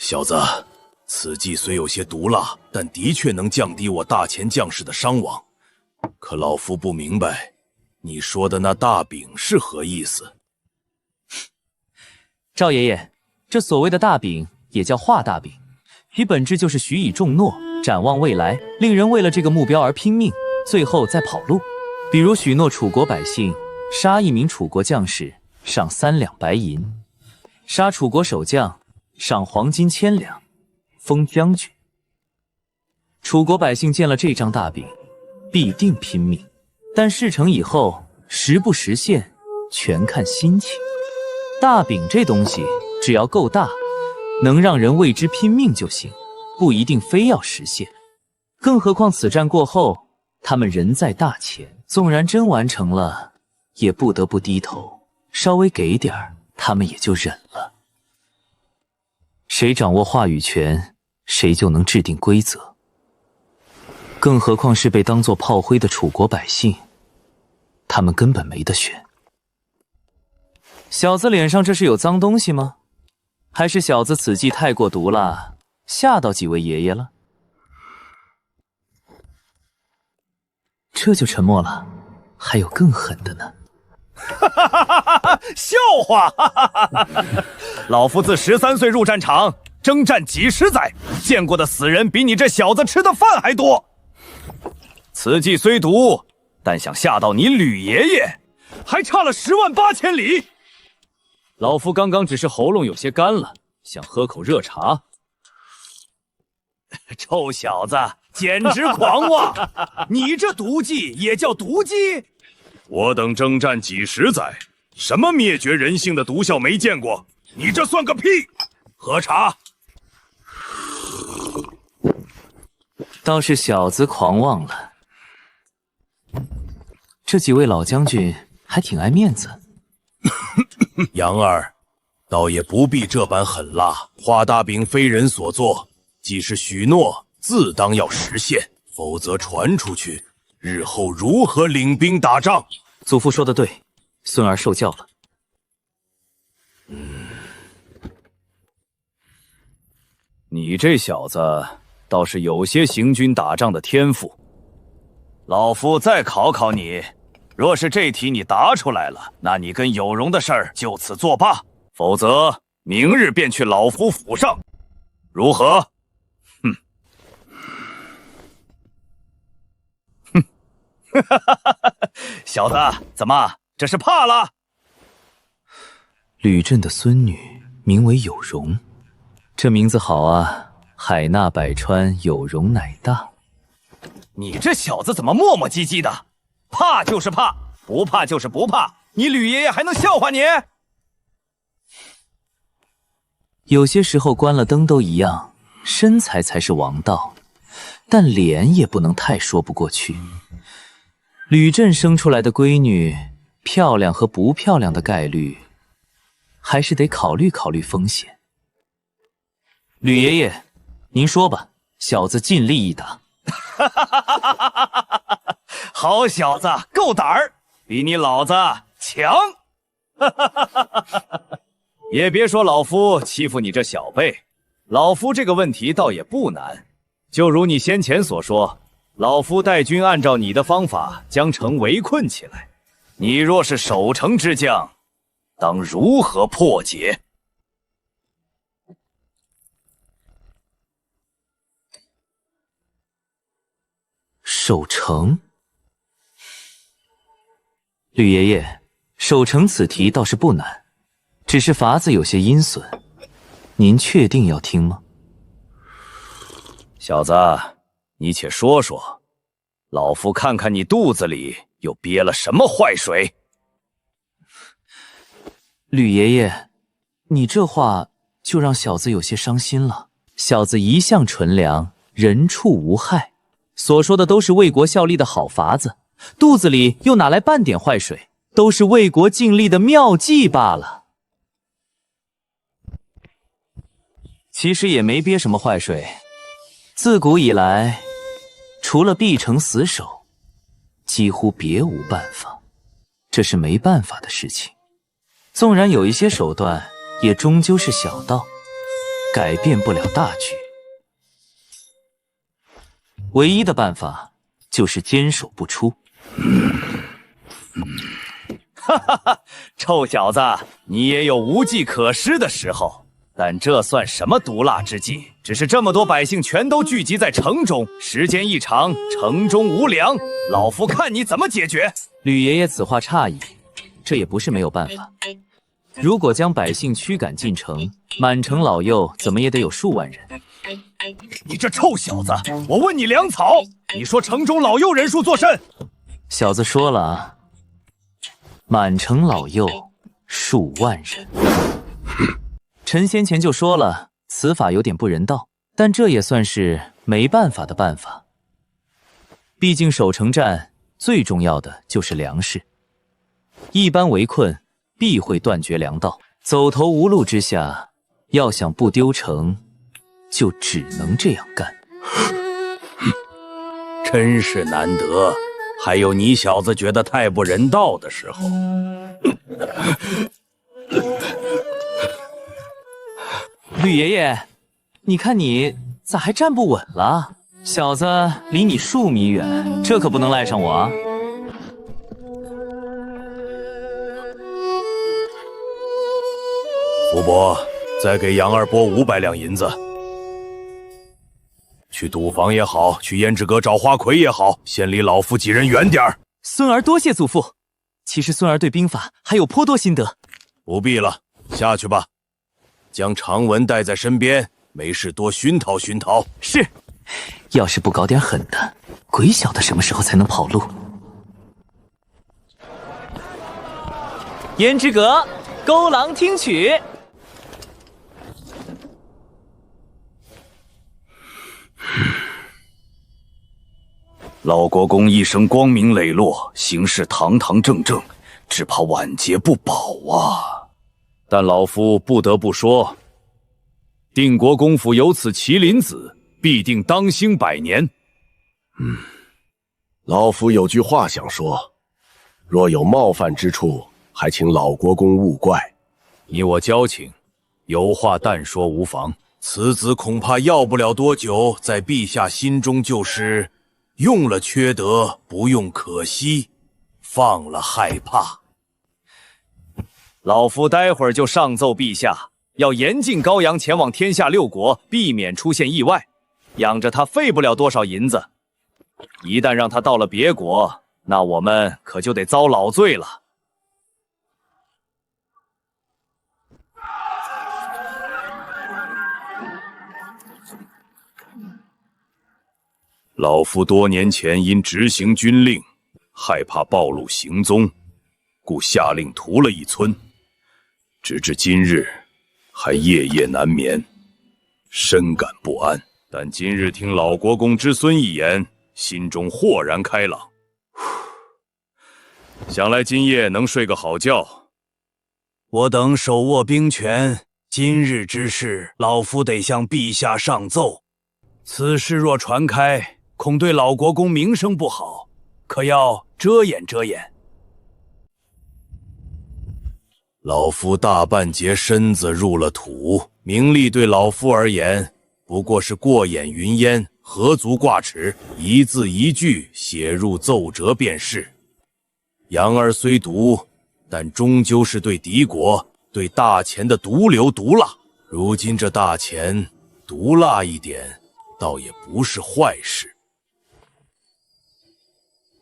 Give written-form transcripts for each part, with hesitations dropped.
小子，此计虽有些毒辣，但的确能降低我大前将士的伤亡。可老夫不明白，你说的那大饼是何意思？赵爷爷，这所谓的大饼也叫画大饼，其本质就是许以重诺，展望未来，令人为了这个目标而拼命，最后再跑路。比如许诺楚国百姓杀一名楚国将士，赏3两白银；杀楚国守将，赏黄金1000两，封将军。楚国百姓见了这张大饼，必定拼命，但事成以后，实不实现，全看心情。大饼这东西，只要够大，能让人为之拼命就行，不一定非要实现。更何况此战过后，他们人在大前，纵然真完成了，也不得不低头，稍微给点儿，他们也就忍了。谁掌握话语权，谁就能制定规则。更何况是被当作炮灰的楚国百姓，他们根本没得选。小子脸上这是有脏东西吗？还是小子此计太过毒辣，吓到几位爷爷了？这就沉默了，还有更狠的呢。笑话！老夫自13岁入战场，征战几十载，见过的死人比你这小子吃的饭还多。此计虽毒，但想吓到你吕爷爷，还差了108000里。老夫刚刚只是喉咙有些干了，想喝口热茶。臭小子，简直狂妄！你这毒计也叫毒计？我等征战几十载，什么灭绝人性的毒效没见过？你这算个屁！喝茶。倒是小子狂妄了。这几位老将军还挺爱面子。杨儿，倒也不必这般狠辣。画大饼非人所作，既是许诺，自当要实现，否则传出去，日后如何领兵打仗？祖父说的对，孙儿受教了。你这小子倒是有些行军打仗的天赋。老夫再考考你，若是这题你答出来了，那你跟有容的事儿就此作罢，否则明日便去老夫府上，如何？哼，哼，小子，怎么这是怕了？吕震的孙女名为有容，这名字好啊，海纳百川，有容乃大。你这小子怎么磨磨唧唧的？怕就是怕，不怕就是不怕，你吕爷爷还能笑话你？有些时候关了灯都一样，身材才是王道，但脸也不能太说不过去。吕震生出来的闺女，漂亮和不漂亮的概率，还是得考虑考虑风险。吕爷爷，您说吧，小子尽力一答。好小子，够胆儿，比你老子强。也别说老夫欺负你这小辈，老夫这个问题倒也不难。就如你先前所说，老夫带军按照你的方法将城围困起来，你若是守城之将，当如何破解？守城？吕爷爷，守城此题倒是不难，只是法子有些阴损，您确定要听吗？小子，你且说说，老夫看看你肚子里又憋了什么坏水。吕爷爷，你这话就让小子有些伤心了。小子一向纯良，人畜无害，所说的都是为国效力的好法子，肚子里又哪来半点坏水，都是为国尽力的妙计罢了。其实也没憋什么坏水，自古以来，除了必城死守，几乎别无办法，这是没办法的事情。纵然有一些手段，也终究是小道。改变不了大局。唯一的办法就是坚守不出。哈哈哈，臭小子，你也有无计可施的时候，但这算什么毒辣之计？只是这么多百姓全都聚集在城中，时间一长，城中无粮，老夫看你怎么解决。吕爷爷此话差矣，这也不是没有办法。如果将百姓驱赶进城，满城老幼怎么也得有数万人。你这臭小子，我问你粮草，你说城中老幼人数作甚？小子说了啊，满城老幼数万人。臣先前就说了，此法有点不人道，但这也算是没办法的办法。毕竟守城战最重要的就是粮食，一般围困必会断绝粮道，走投无路之下，要想不丢城，就只能这样干。真是难得，还有你小子觉得太不人道的时候。吕爷爷，你看你咋还站不稳了？小子离你数米远，这可不能赖上我啊！福伯，再给杨二拨500两银子，去赌坊也好，去胭脂阁找花魁也好，先离老夫几人远点儿。孙儿多谢祖父。其实孙儿对兵法还有颇多心得。不必了，下去吧。将长文带在身边，没事多熏陶熏陶。是，要是不搞点狠的，鬼晓得什么时候才能跑路。胭脂阁，勾郎听曲。老国公一生光明磊落，行事堂堂正正，只怕晚节不保啊！但老夫不得不说，定国公府有此麒麟子，必定当兴100年。老夫有句话想说，若有冒犯之处，还请老国公勿怪。你我交情，有话但说无妨。此子恐怕要不了多久，在陛下心中就是用了缺德，不用可惜，放了害怕。老夫待会儿就上奏陛下，要严禁高阳前往天下6国，避免出现意外。养着他费不了多少银子，一旦让他到了别国，那我们可就得遭老罪了。老夫多年前因执行军令，害怕暴露行踪，故下令屠了一村，直至今日还夜夜难眠，深感不安。但今日听老国公之孙一言，心中豁然开朗，想来今夜能睡个好觉。我等手握兵权，今日之事，老夫得向陛下上奏。此事若传开，恐对老国公名声不好，可要遮掩遮掩。老夫大半截身子入了土，名利对老夫而言不过是过眼云烟，何足挂齿，一字一句写入奏折便是。杨儿虽毒，但终究是对敌国、对大钱的毒瘤毒辣。如今这大钱毒辣一点，倒也不是坏事。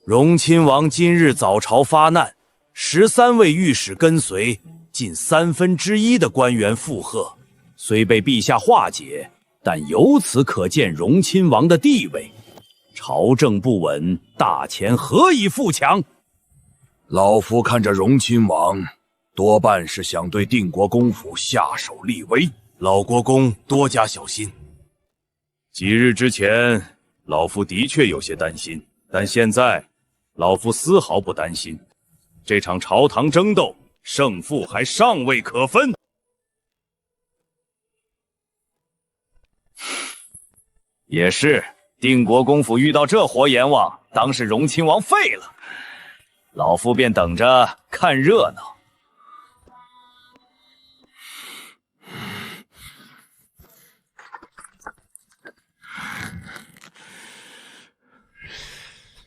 荣亲王今日早朝发难，13位御史跟随，近1/3的官员附和，虽被陛下化解，但由此可见荣亲王的地位。朝政不稳，大钱何以富强？老夫看着荣亲王，多半是想对定国公府下手立威。老国公多加小心。几日之前，老夫的确有些担心，但现在老夫丝毫不担心。这场朝堂争斗，胜负还尚未可分。也是，定国公府遇到这活阎王，当是荣亲王废了。老夫便等着看热闹。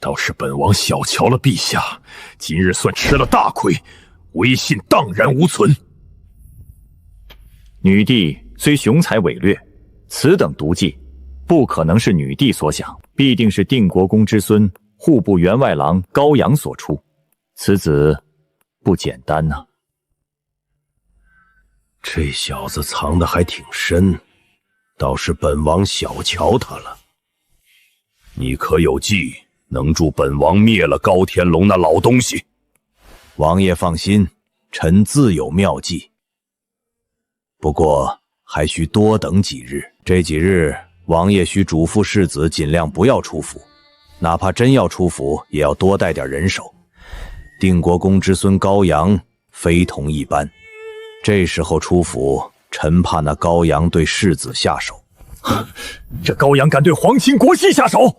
倒是本王小瞧了陛下，今日算吃了大亏，威信荡然无存。女帝虽雄才伟略，此等毒计不可能是女帝所想，必定是定国公之孙户部员外郎高阳所出。此子不简单呐。这小子藏得还挺深，倒是本王小瞧他了。你可有计能助本王灭了高天龙那老东西？王爷放心，臣自有妙计。不过还需多等几日，这几日王爷需嘱咐世子尽量不要出府，哪怕真要出府，也要多带点人手。定国公之孙高阳非同一般，这时候出府，臣怕那高阳对世子下手。这高阳敢对皇亲国戚下手？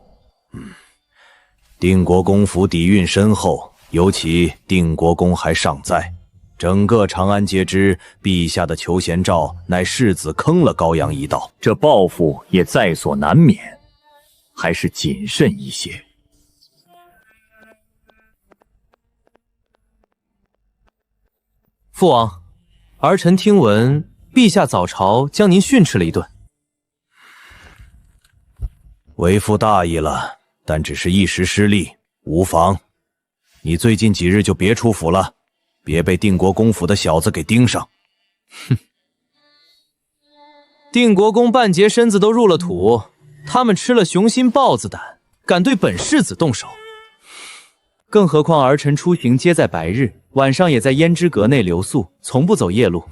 定国公府底蕴深厚，尤其定国公还尚在，整个长安皆知陛下的求贤诏乃世子坑了高阳一道，这报复也在所难免，还是谨慎一些。父王，儿臣听闻陛下早朝将您训斥了一顿。为父大意了，但只是一时失利，无妨。你最近几日就别出府了，别被定国公府的小子给盯上。哼，定国公半截身子都入了土，他们吃了雄心豹子胆，敢对本世子动手。更何况儿臣出行皆在白日，晚上也在胭脂阁内留宿，从不走夜路。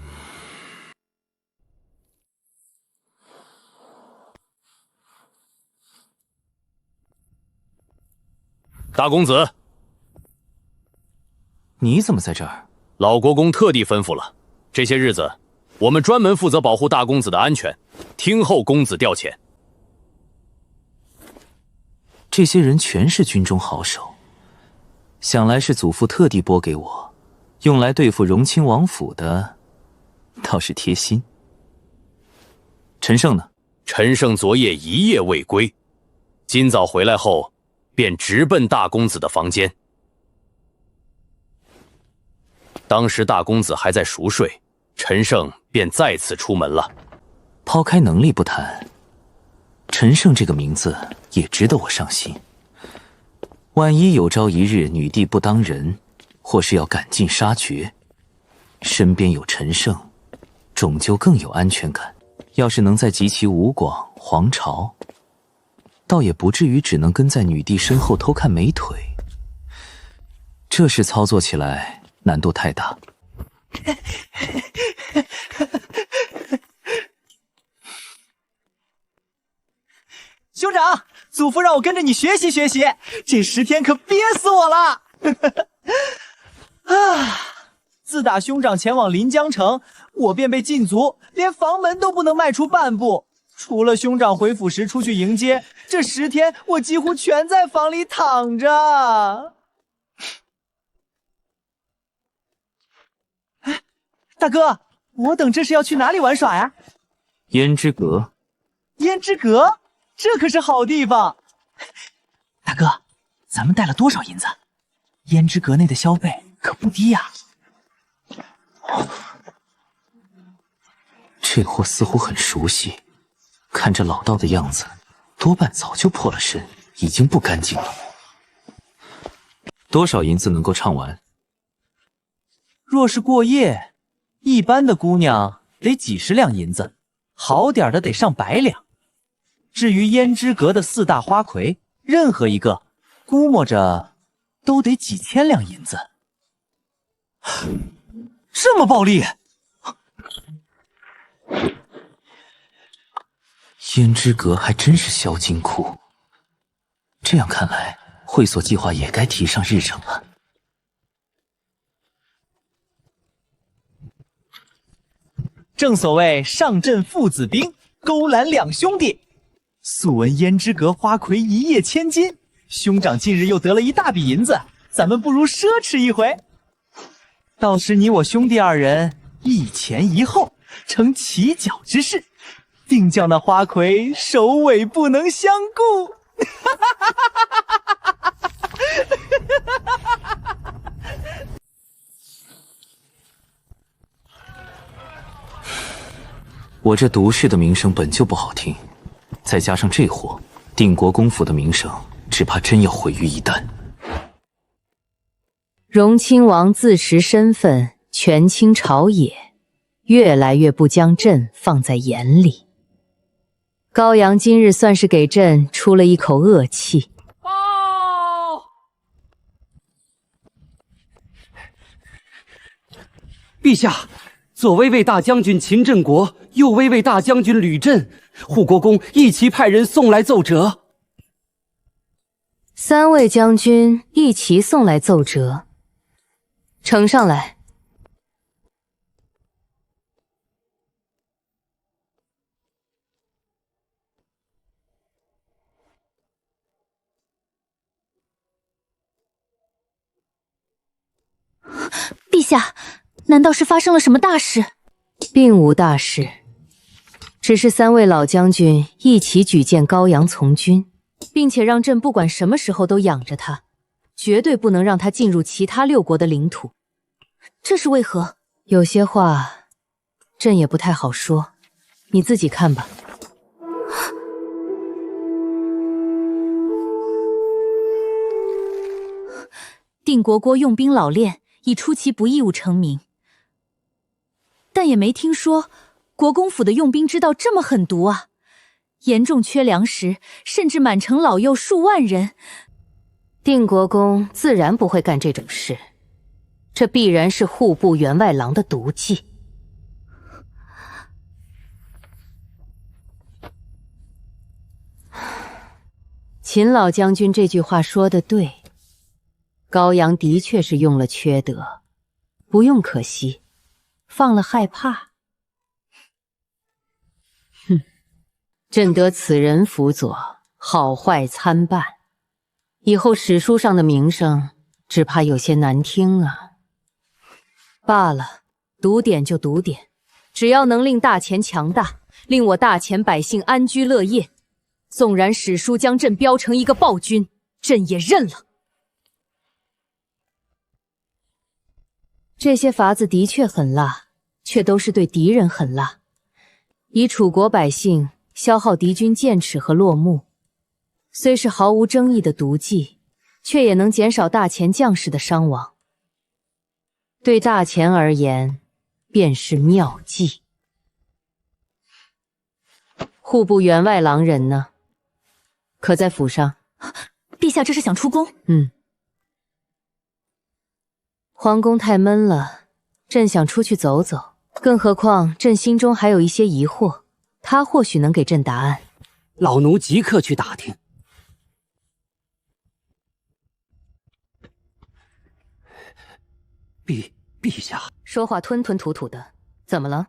大公子，你怎么在这儿？老国公特地吩咐了，这些日子我们专门负责保护大公子的安全，听候公子调遣。这些人全是军中好手，想来是祖父特地拨给我，用来对付荣亲王府的，倒是贴心。陈胜呢？陈胜昨夜一夜未归，今早回来后便直奔大公子的房间。当时大公子还在熟睡，陈胜便再次出门了。抛开能力不谈，陈胜这个名字也值得我上心。万一有朝一日女帝不当人，或是要赶尽杀绝，身边有陈胜，终究更有安全感。要是能再集齐吴广、黄巢，倒也不至于只能跟在女帝身后偷看美腿。这事操作起来难度太大。兄长，祖父让我跟着你学习学习，这10天可憋死我了。啊！自打兄长前往临江城，我便被禁足，连房门都不能迈出半步。除了兄长回府时出去迎接，这10天我几乎全在房里躺着。哎，大哥，我等这是要去哪里玩耍呀？胭脂阁。胭脂阁？这可是好地方。大哥，咱们带了多少银子？胭脂阁内的消费可不低呀。这货似乎很熟悉，看这老道的样子，多半早就破了身，已经不干净了。多少银子能够唱完？若是过夜，一般的姑娘得几十两银子，好点的得上100两。至于胭脂阁的4大花魁，任何一个估摸着都得几千两银子。这么暴利！胭脂阁还真是销金库，这样看来，会所计划也该提上日程了。正所谓上阵父子兵，勾栏两兄弟。素闻胭脂阁花魁一夜千金，兄长近日又得了一大笔银子，咱们不如奢侈一回。到时你我兄弟2人一前一后，成骑脚之势，定叫那花魁首尾不能相顾。我这毒士的名声本就不好听，再加上这货，定国公府的名声只怕真要毁于一旦。荣亲王自持身份，权倾朝野，越来越不将朕放在眼里。高阳今日算是给朕出了一口恶气。陛下，左威卫大将军秦振国，右威卫大将军吕震，护国公一齐派人送来奏折。3位将军一齐送来奏折，呈上来。陛下，难道是发生了什么大事？并无大事，只是3位老将军一起举荐高阳从军，并且让朕不管什么时候都养着他，绝对不能让他进入其他6国的领土。这是为何？有些话，朕也不太好说，你自己看吧。定国国用兵老练，以出其不意务成名，但也没听说国公府的用兵之道这么狠毒啊！严重缺粮食，甚至满城老幼数万人。定国公自然不会干这种事，这必然是户部员外郎的毒计。秦老将军这句话说得对，高阳的确是用了缺德，不用可惜，放了害怕。哼，朕得此人辅佐，好坏参半，以后史书上的名声只怕有些难听啊。罢了，毒点就毒点，只要能令大钱强大，令我大钱百姓安居乐业，纵然史书将朕标成一个暴君，朕也认了。这些法子的确狠辣，却都是对敌人狠辣，以楚国百姓消耗敌军剑齿和落木，虽是毫无争议的毒计，却也能减少大钱将士的伤亡。对大钱而言，便是妙计。户部员外郎人呢？可在府上？陛下这是想出宫？皇宫太闷了，朕想出去走走。更何况朕心中还有一些疑惑，他或许能给朕答案。老奴即刻去打听。陛下，说话吞吞吐吐的，怎么了？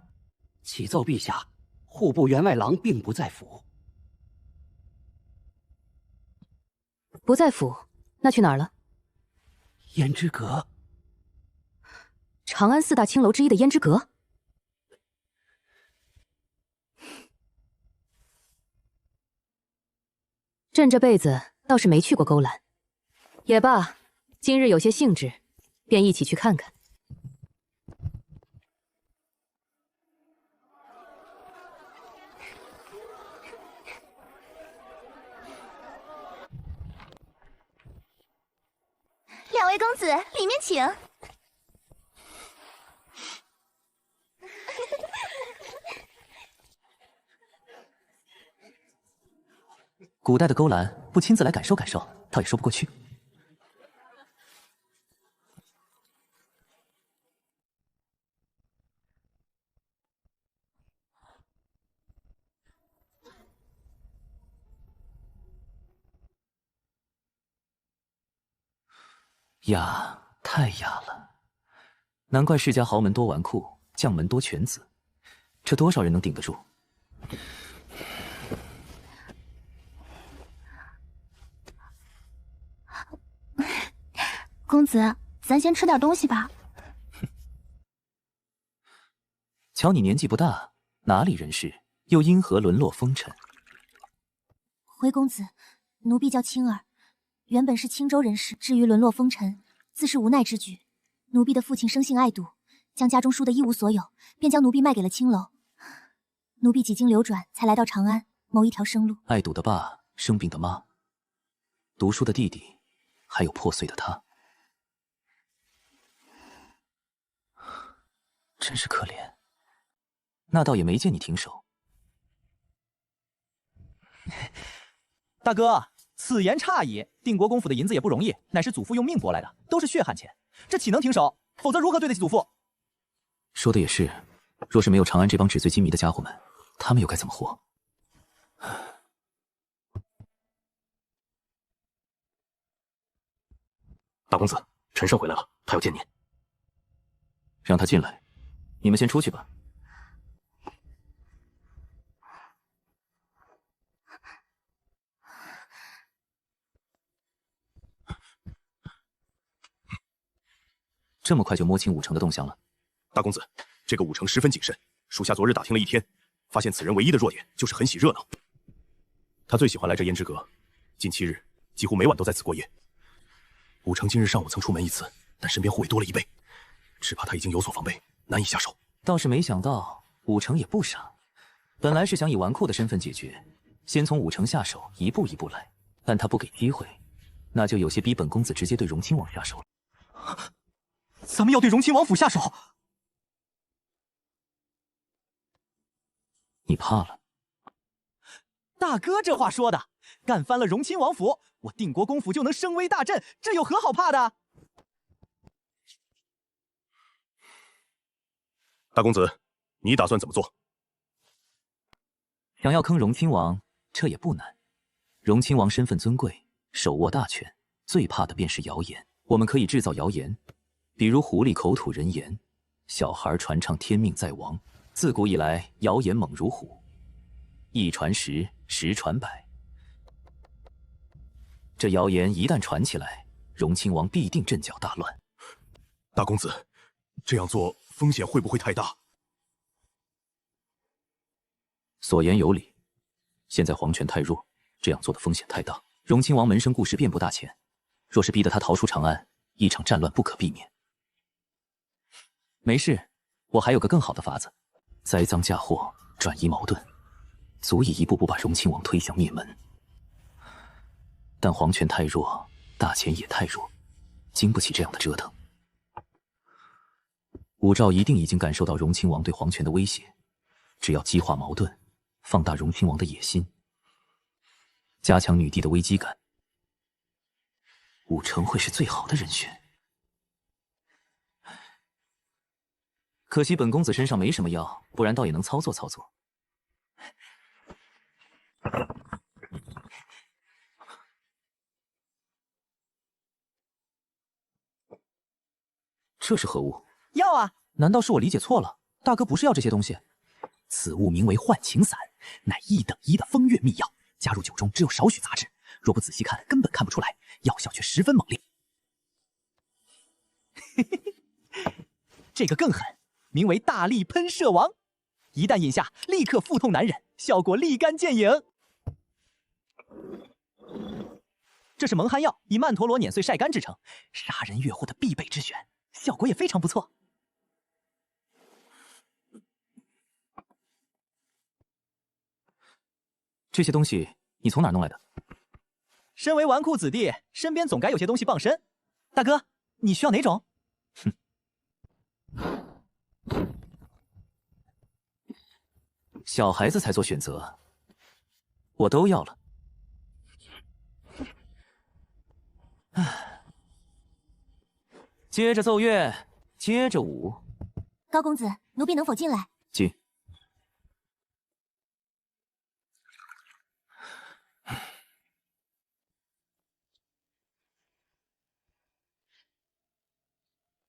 启奏陛下，户部员外郎并不在府。不在府，那去哪儿了？胭脂阁。长安4大青楼之一的胭脂阁？朕这辈子倒是没去过勾栏，也罢，今日有些兴致，便一起去看看。2位公子，里面请。古代的勾栏，不亲自来感受感受，倒也说不过去。雅，太雅了，难怪世家豪门多纨绔，将门多犬子，这多少人能顶得住？公子，咱先吃点东西吧。瞧你年纪不大，哪里人士，又因何沦落风尘？回公子，奴婢叫青儿，原本是青州人士，至于沦落风尘，自是无奈之举。奴婢的父亲生性爱赌，将家中输得一无所有，便将奴婢卖给了青楼。奴婢几经流转，才来到长安，谋一条生路。爱赌的爸，生病的妈，读书的弟弟，还有破碎的他，真是可怜。那倒也没见你停手。大哥，此言差矣。定国公府的银子也不容易，乃是祖父用命博来的，都是血汗钱，这岂能停手？否则如何对得起祖父？说的也是，若是没有长安这帮纸醉金迷的家伙们，他们又该怎么活？大公子，陈胜回来了，他要见您。让他进来，你们先出去吧。这么快就摸清武城的动向了？大公子，这个武城十分谨慎，属下昨日打听了一天，发现此人唯一的弱点就是很喜热闹。他最喜欢来这胭脂阁，近7日几乎每晚都在此过夜。武城今日上午曾出门一次，但身边护卫多了1倍，只怕他已经有所防备，难以下手。倒是没想到武城也不傻，本来是想以纨绔的身份解决，先从武城下手，一步一步来，但他不给机会，那就有些逼本公子直接对荣亲王下手了。咱们要对荣亲王府下手？你怕了？大哥这话说的，干翻了荣亲王府，我定国公府就能声威大振，这有何好怕的？大公子，你打算怎么做？想要坑荣亲王，这也不难。荣亲王身份尊贵，手握大权，最怕的便是谣言。我们可以制造谣言，比如狐狸口吐人言，小孩传唱天命在王。自古以来，谣言猛如虎，一传十，十传百。这谣言一旦传起来，荣亲王必定阵脚大乱。大公子，这样做风险会不会太大？所言有理，现在皇权太弱，这样做的风险太大。荣亲王门生故事遍布大前，若是逼得他逃出长安，一场战乱不可避免。没事，我还有个更好的法子，栽赃嫁祸，转移矛盾，足以一步步把荣亲王推向灭门。但皇权太弱，大前也太弱，经不起这样的折腾。武曌一定已经感受到荣亲王对皇权的威胁，只要激化矛盾，放大荣亲王的野心，加强女帝的危机感，武城会是最好的人选。可惜本公子身上没什么药，不然倒也能操作操作。这是何物？药啊！难道是我理解错了？大哥不是要这些东西？此物名为幻情散，乃1等1的风月秘药，加入酒中只有少许杂质，若不仔细看，根本看不出来，药效却十分猛烈。这个更狠，名为大力喷射王，一旦饮下，立刻腹痛难忍，效果立竿见影。这是蒙汗药，以曼陀罗碾碎晒干制成，杀人越货的必备之选，效果也非常不错。这些东西你从哪儿弄来的？身为纨绔子弟，身边总该有些东西傍身。大哥，你需要哪种？哼，小孩子才做选择，我都要了。接着奏乐，接着舞。高公子，奴婢能否进来？进。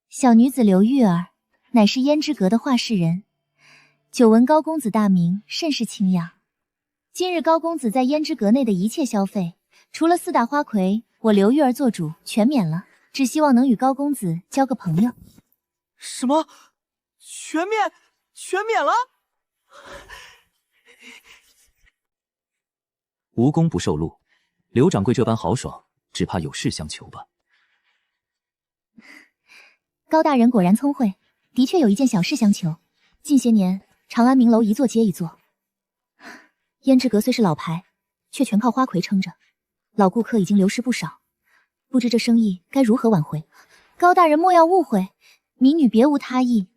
小女子刘玉儿，乃是胭脂阁的画室人。久闻高公子大名，甚是敬仰。今日高公子在胭脂阁内的一切消费，除了4大花魁，我刘玉儿做主，全免了。只希望能与高公子交个朋友。什么？全免了？无功不受禄，刘掌柜这般豪爽，只怕有事相求吧。高大人果然聪慧，的确有一件小事相求。近些年，长安名楼一座接一座，胭脂阁虽是老牌，却全靠花魁撑着，老顾客已经流失不少，不知这生意该如何挽回。高大人莫要误会，民女别无他意。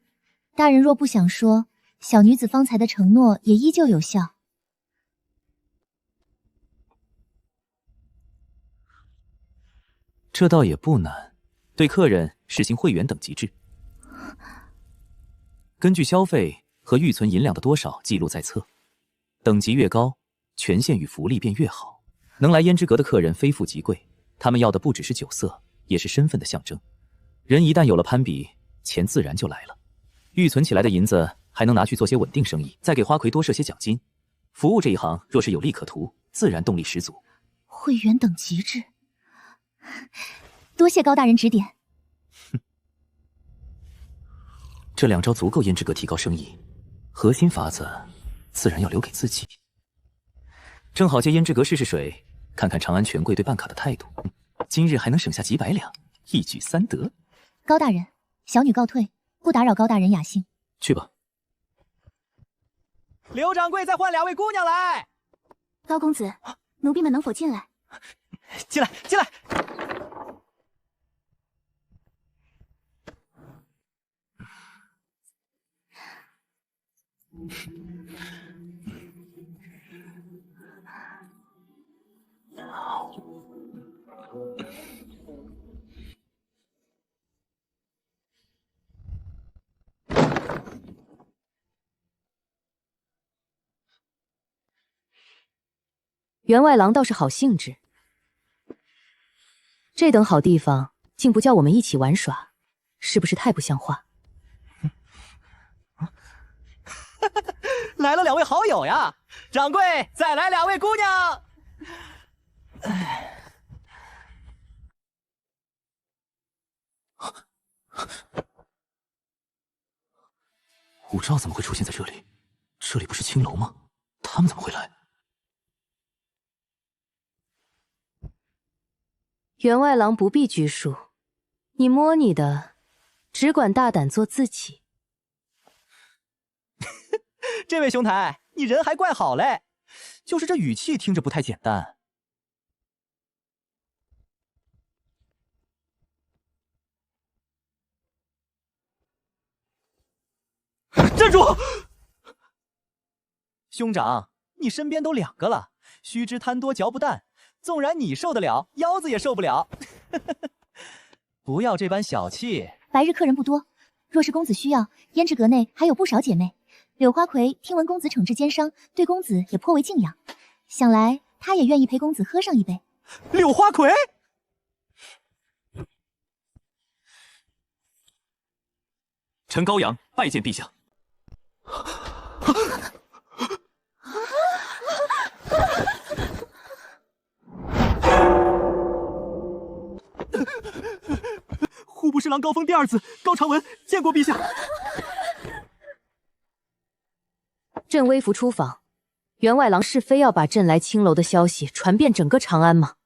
大人若不想说，小女子方才的承诺也依旧有效。这倒也不难，对客人实行会员等级制，根据消费和预存银两的多少记录在册，等级越高，权限与福利便越好。能来胭脂阁的客人非富即贵，他们要的不只是酒色，也是身份的象征。人一旦有了攀比，钱自然就来了。预存起来的银子还能拿去做些稳定生意，再给花魁多设些奖金。服务这一行若是有利可图，自然动力十足。会员等级制，多谢高大人指点。这2招足够胭脂阁提高生意，核心法子自然要留给自己。正好借胭脂阁试试水，看看长安权贵对办卡的态度。今日还能省下几百两，一举3得。高大人，小女告退，不打扰高大人雅兴。去吧。刘掌柜再换2位姑娘来。高公子，奴婢们能否进来？进来，进来。员外郎倒是好兴致，这等好地方竟不叫我们一起玩耍，是不是太不像话？来了2位好友呀！掌柜，再来2位姑娘。武曌怎么会出现在这里？这里不是青楼吗？他们怎么会来？员外郎不必拘束，你摸你的，只管大胆做自己。这位兄台，你人还怪好嘞，就是这语气听着不太简单。站住！兄长，你身边都2个了，须知贪多嚼不淡，纵然你受得了，腰子也受不了。不要这般小气。白日客人不多，若是公子需要，胭脂阁内还有不少姐妹。柳花魁听闻公子惩治奸商，对公子也颇为敬仰，想来她也愿意陪公子喝上一杯。柳花魁，臣高阳拜见陛下。户部侍郎高峰第2子高长文见过陛下。朕微服出访，员外郎是非要把朕来青楼的消息传遍整个长安吗？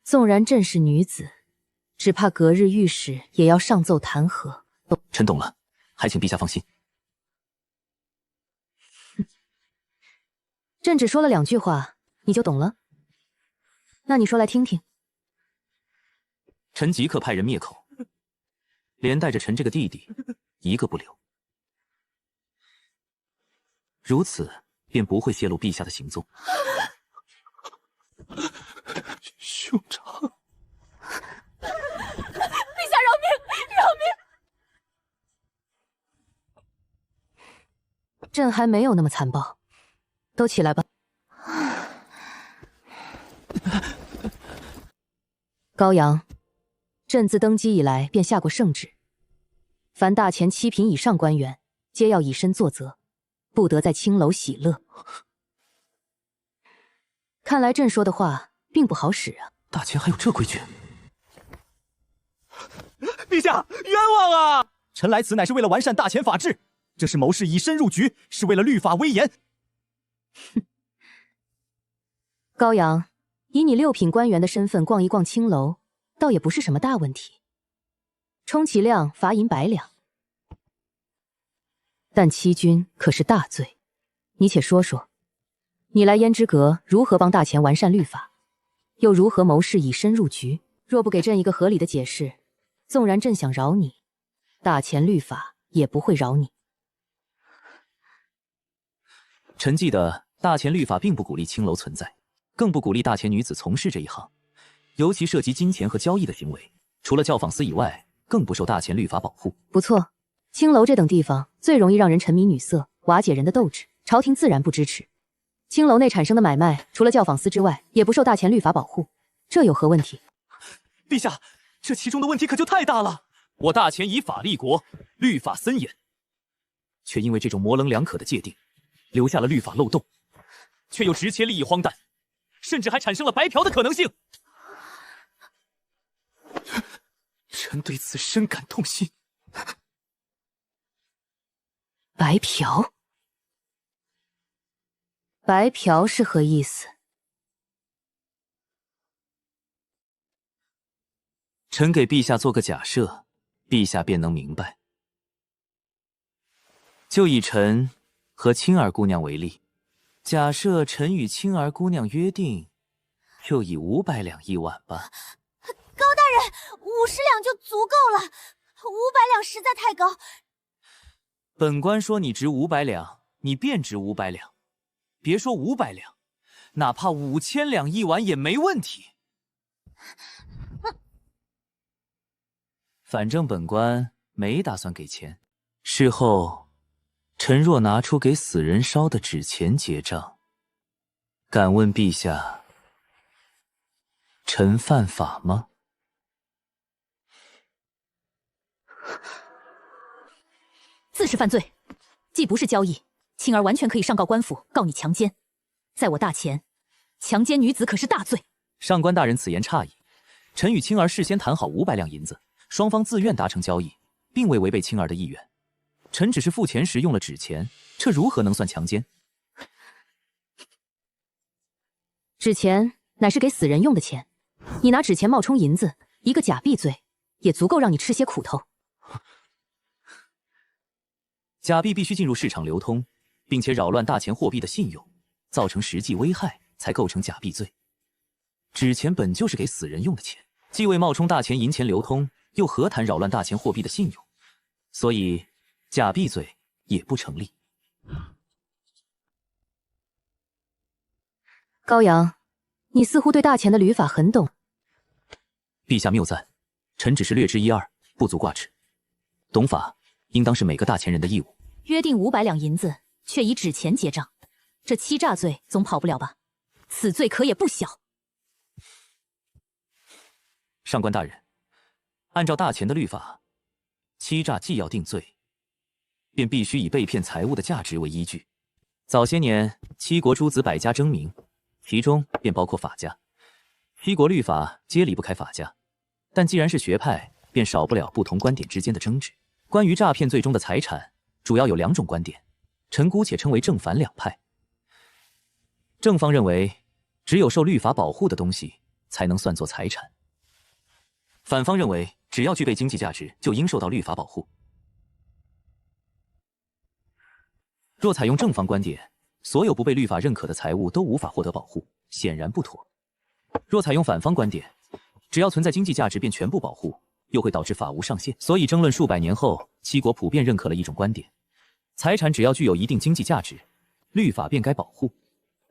纵然朕是女子，只怕隔日御史也要上奏弹劾。臣懂了，还请陛下放心。朕只说了2句话，你就懂了？那你说来听听。臣即刻派人灭口，连带着臣这个弟弟一个不留。如此便不会泄露陛下的行踪。兄长，陛下饶命！饶命！朕还没有那么残暴，都起来吧。高阳，朕自登基以来便下过圣旨，凡大前7品以上官员，皆要以身作则，不得在青楼喜乐。看来朕说的话并不好使啊。大前还有这规矩？陛下冤枉啊！臣来此乃是为了完善大前法制，这是谋士以身入局，是为了律法威严。哼，高阳，以你6品官员的身份逛一逛青楼，倒也不是什么大问题，充其量罚银100两。但欺君可是大罪，你且说说，你来胭脂阁如何帮大钱完善律法，又如何谋事以身入局？若不给朕一个合理的解释，纵然朕想饶你，大钱律法也不会饶你。臣记得大钱律法并不鼓励青楼存在，更不鼓励大钱女子从事这一行，尤其涉及金钱和交易的行为，除了教坊司以外，更不受大钱律法保护。不错，青楼这等地方最容易让人沉迷女色，瓦解人的斗志，朝廷自然不支持。青楼内产生的买卖，除了教坊司之外，也不受大钱律法保护，这有何问题？陛下，这其中的问题可就太大了。我大钱以法立国，律法森严，却因为这种模棱两可的界定，留下了律法漏洞，却又直切利益荒诞，甚至还产生了白嫖的可能性。臣对此深感痛心。白嫖？白嫖是何意思？臣给陛下做个假设，陛下便能明白。就以臣和青儿姑娘为例，假设臣与青儿姑娘约定，就以500两一晚吧。高大人，50两就足够了，500两实在太高。本官说你值500两，你便值500两。别说500两，哪怕5000两一晚也没问题。反正本官没打算给钱，事后臣若拿出给死人烧的纸钱结账，敢问陛下，臣犯法吗？自是犯罪，既不是交易，青儿完全可以上告官府，告你强奸。在我大钱，强奸女子可是大罪。上官大人此言差矣，臣与青儿事先谈好500两银子，双方自愿达成交易，并未违背青儿的意愿。臣只是付钱时用了纸钱，这如何能算强奸？纸钱乃是给死人用的钱，你拿纸钱冒充银子，一个假币罪，也足够让你吃些苦头。假币必须进入市场流通，并且扰乱大钱货币的信用，造成实际危害，才构成假币罪。纸钱本就是给死人用的钱，既未冒充大钱银钱流通，又何谈扰乱大钱货币的信用？所以假币罪也不成立。高阳，你似乎对大钱的律法很懂。陛下谬赞，臣只是略知一二，不足挂齿。懂法应当是每个大钱人的义务。约定500两银子，却以纸钱结账，这欺诈罪总跑不了吧？此罪可也不小。上官大人，按照大钱的律法，欺诈既要定罪，便必须以被骗财物的价值为依据。早些年，七国诸子百家争鸣，其中便包括法家。七国律法皆离不开法家，但既然是学派，便少不了不同观点之间的争执。关于诈骗罪中的财产，主要有2种观点，臣姑且称为正反两派。正方认为，只有受律法保护的东西才能算作财产；反方认为，只要具备经济价值，就应受到律法保护。若采用正方观点，所有不被律法认可的财物都无法获得保护，显然不妥。若采用反方观点，只要存在经济价值便全部保护，又会导致法无上限。所以争论数百年后，七国普遍认可了一种观点：财产只要具有一定经济价值，律法便该保护，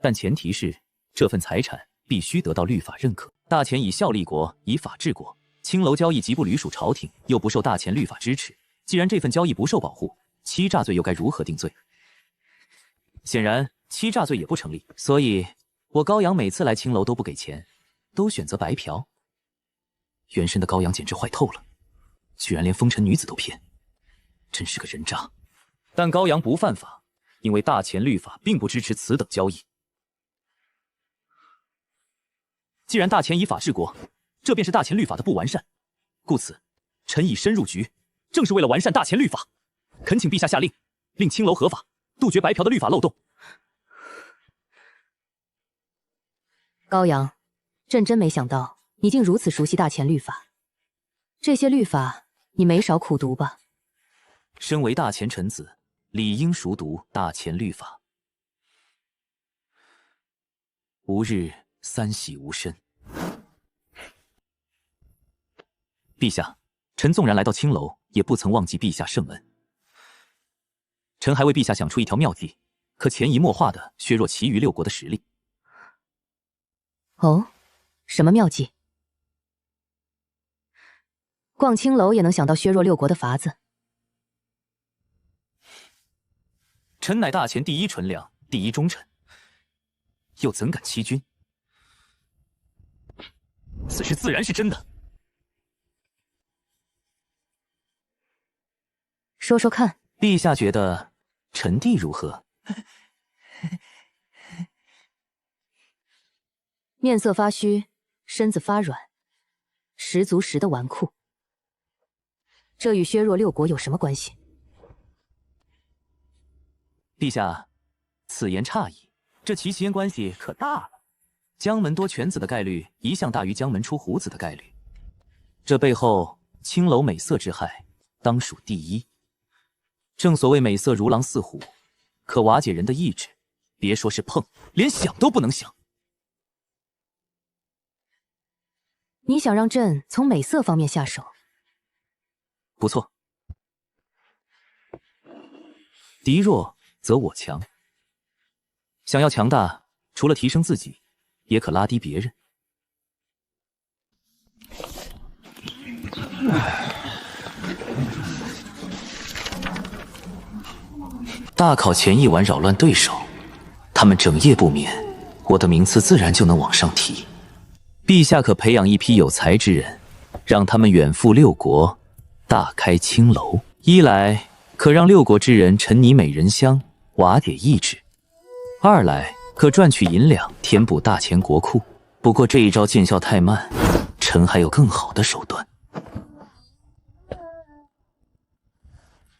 但前提是这份财产必须得到律法认可。大钱以孝立国，以法治国，青楼交易既不隶属朝廷，又不受大钱律法支持，既然这份交易不受保护，欺诈罪又该如何定罪？显然欺诈罪也不成立，所以我高阳每次来青楼都不给钱，都选择白嫖。原身的高阳简直坏透了，居然连风尘女子都骗，真是个人渣。但高阳不犯法，因为大钱律法并不支持此等交易。既然大钱以法治国，这便是大钱律法的不完善，故此臣以身入局，正是为了完善大钱律法，恳请陛下下令，令青楼合法，杜绝白嫖的律法漏洞。高阳，朕真没想到你竟如此熟悉大钱律法，这些律法你没少苦读吧？身为大钱臣子，理应熟读大钱律法。吾日三省吾身。陛下，臣纵然来到青楼，也不曾忘记陛下圣恩。臣还为陛下想出一条妙计，可潜移默化地削弱其余6国的实力。哦，什么妙计？逛青楼也能想到削弱6国的法子？臣乃大前第一纯良，第一忠臣，又怎敢欺君？此事自然是真的。说说看。陛下觉得臣弟如何？面色发虚，身子发软，十足十的纨绔。这与削弱6国有什么关系？陛下，此言差矣。这其间关系可大了。江门多犬子的概率一向大于江门出虎子的概率。这背后青楼美色之害，当属第一。正所谓美色如狼似虎，可瓦解人的意志，别说是碰，连想都不能想。你想让朕从美色方面下手？不错。敌弱则我强。想要强大，除了提升自己，也可拉低别人。大考前一晚扰乱对手，他们整夜不眠，我的名次自然就能往上提。陛下可培养一批有才之人，让他们远赴6国，大开青楼。一来可让6国之人沉溺美人香，瓦解意志；二来可赚取银两，填补大钱国库。不过这一招见效太慢，臣还有更好的手段。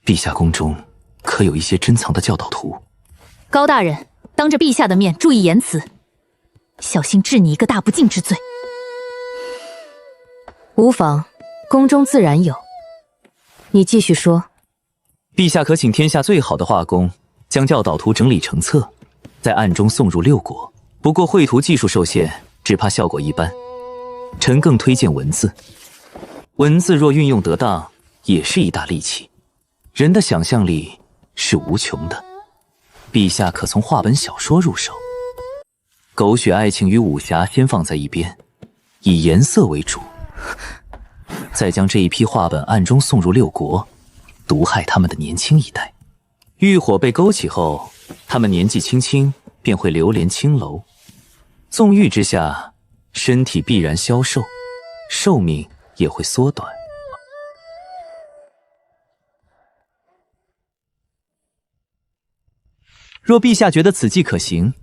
陛下宫中可有一些珍藏的教导图？高大人，当着陛下的面注意言辞，小心治你一个大不敬之罪。无妨，宫中自然有。你继续说。陛下可请天下最好的画工，将教导图整理成册，在暗中送入6国。不过绘图技术受限，只怕效果一般。臣更推荐文字，文字若运用得当，也是一大利器。人的想象力是无穷的，陛下可从话本小说入手，狗血爱情与武侠先放在一边，以颜色为主，再将这一批话本暗中送入6国，毒害他们的年轻一代。欲火被勾起后，他们年纪轻轻便会流连青楼，纵欲之下，身体必然消瘦，寿命也会缩短。若陛下觉得此计可行，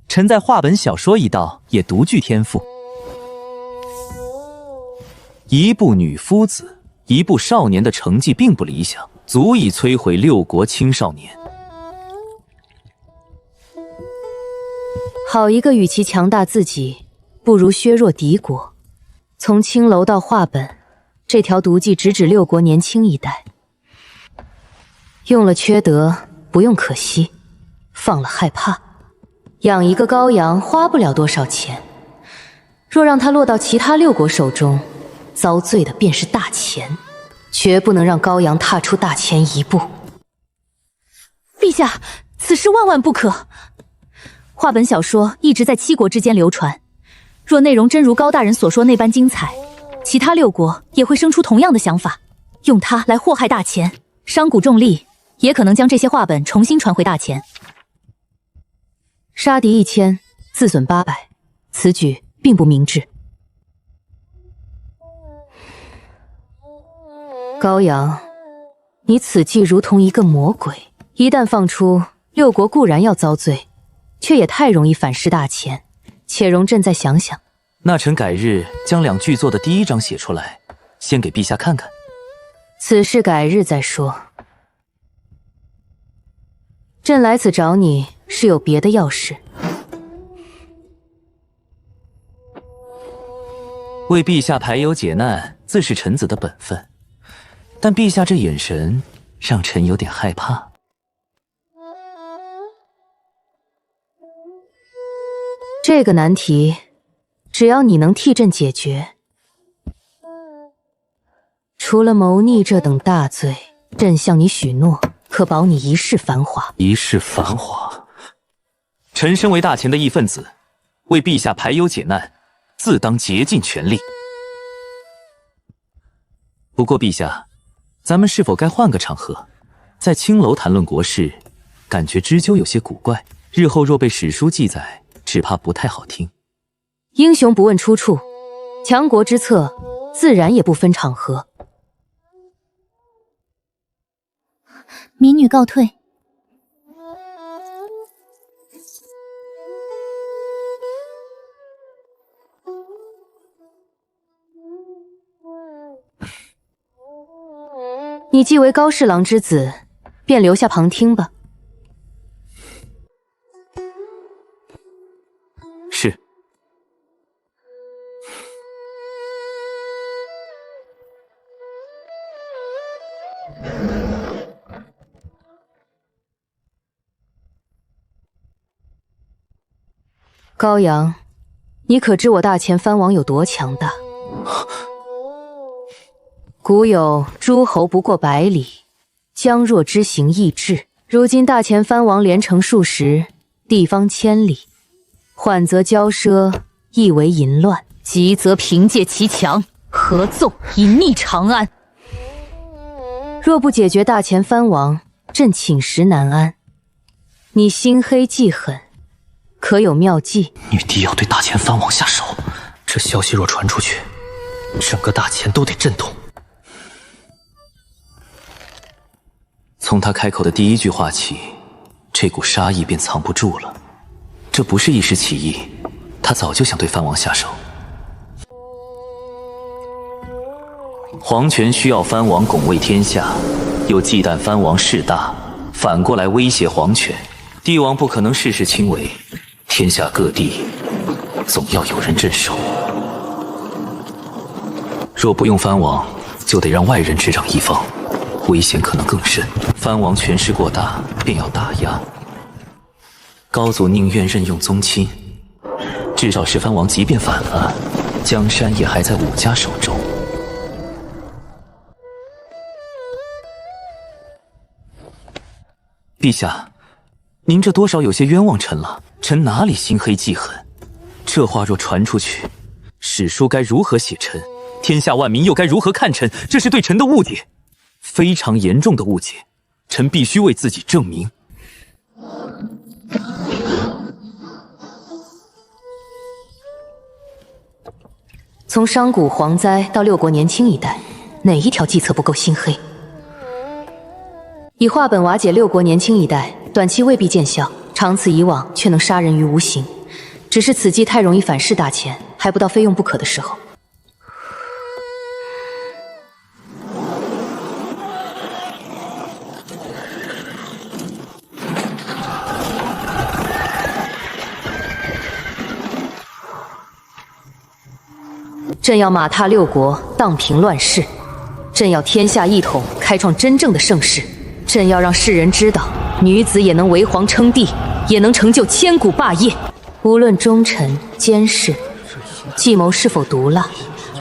臣在话本小说一道也独具天赋。一部女夫子，一部少年的成绩并不理想，足以摧毁6国青少年。好一个与其强大自己，不如削弱敌国。从青楼到话本，这条毒计直指6国年轻一代。用了缺德，不用可惜，放了害怕。养一个羔羊花不了多少钱，若让它落到其他6国手中，遭罪的便是大钱，绝不能让羔羊踏出大钱一步。陛下，此事万万不可。话本小说一直在7国之间流传，若内容真如高大人所说那般精彩，其他6国也会生出同样的想法，用它来祸害大钱，伤古重利，也可能将这些话本重新传回大钱。杀敌1000，自损800，此举并不明智。高阳，你此计如同一个魔鬼，一旦放出，6国固然要遭罪，却也太容易反噬大钱。且容朕再想想。那臣改日将2巨作的第1章写出来，先给陛下看看。此事改日再说。朕来此找你是有别的要事。为陛下排忧解难，自是臣子的本分。但陛下这眼神，让臣有点害怕。这个难题，只要你能替朕解决，除了谋逆这等大罪，朕向你许诺，可保你一世繁华。一世繁华。臣身为大前的一份子，为陛下排忧解难，自当竭尽全力。不过陛下，咱们是否该换个场合，在青楼谈论国事？感觉支纠有些古怪，日后若被史书记载，只怕不太好听。英雄不问出处，强国之策自然也不分场合。民女告退。你既为高侍郎之子，便留下旁听吧。是。高阳，你可知我大前藩王有多强大？古有诸侯不过百里，将若之行易至。如今大前藩王连城数十，地方千里，缓则骄奢，易为淫乱，急则凭借其强，合纵以逆长安。若不解决大前藩王，朕寝食难安。你心黑记狠，可有妙计？女帝要对大前藩王下手，这消息若传出去，整个大前都得震动。从他开口的第一句话起，这股杀意便藏不住了。这不是一时起意，他早就想对藩王下手。皇权需要藩王拱卫天下，又忌惮藩王势大，反过来威胁皇权。帝王不可能事事亲为，天下各地总要有人镇守。若不用藩王，就得让外人执掌一方，危险可能更甚。藩王权势过大，便要打压。高祖宁愿任用宗亲，至少是藩王即便反了，江山也还在武家手中。陛下，您这多少有些冤枉臣了。臣哪里心黑记恨？这话若传出去，史书该如何写臣？天下万民又该如何看臣？这是对臣的误解，非常严重的误解。臣必须为自己证明。从商贾蝗灾到六国年轻一代，哪一条计策不够心黑？以画本瓦解六国年轻一代，短期未必见效，长此以往却能杀人于无形。只是此计太容易反噬大前，还不到非用不可的时候。朕要马踏六国，荡平乱世；朕要天下一统，开创真正的盛世；朕要让世人知道，女子也能为皇称帝，也能成就千古霸业。无论忠臣、奸士、计谋是否毒辣，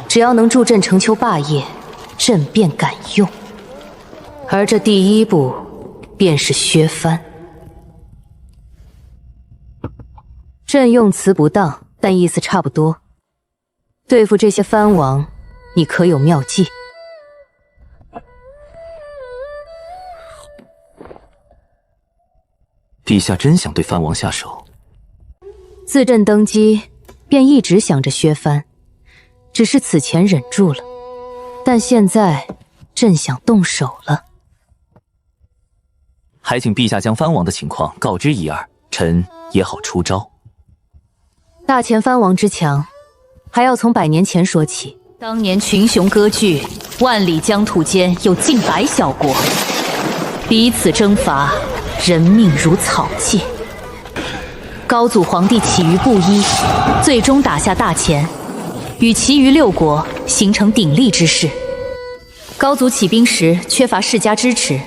只要能助朕成就霸业，朕便敢用。而这第一步，便是削藩。朕用词不当，但意思差不多。对付这些藩王，你可有妙计？陛下真想对藩王下手？自朕登基，便一直想着削藩，只是此前忍住了。但现在，朕想动手了。还请陛下将藩王的情况告知一二，臣也好出招。大前藩王之强，还要从100年前说起。当年群雄割据，万里疆土间有近100小国，彼此征伐，人命如草芥。高祖皇帝起于布衣，最终打下大前，与其余6国形成鼎立之势。高祖起兵时缺乏世家支持，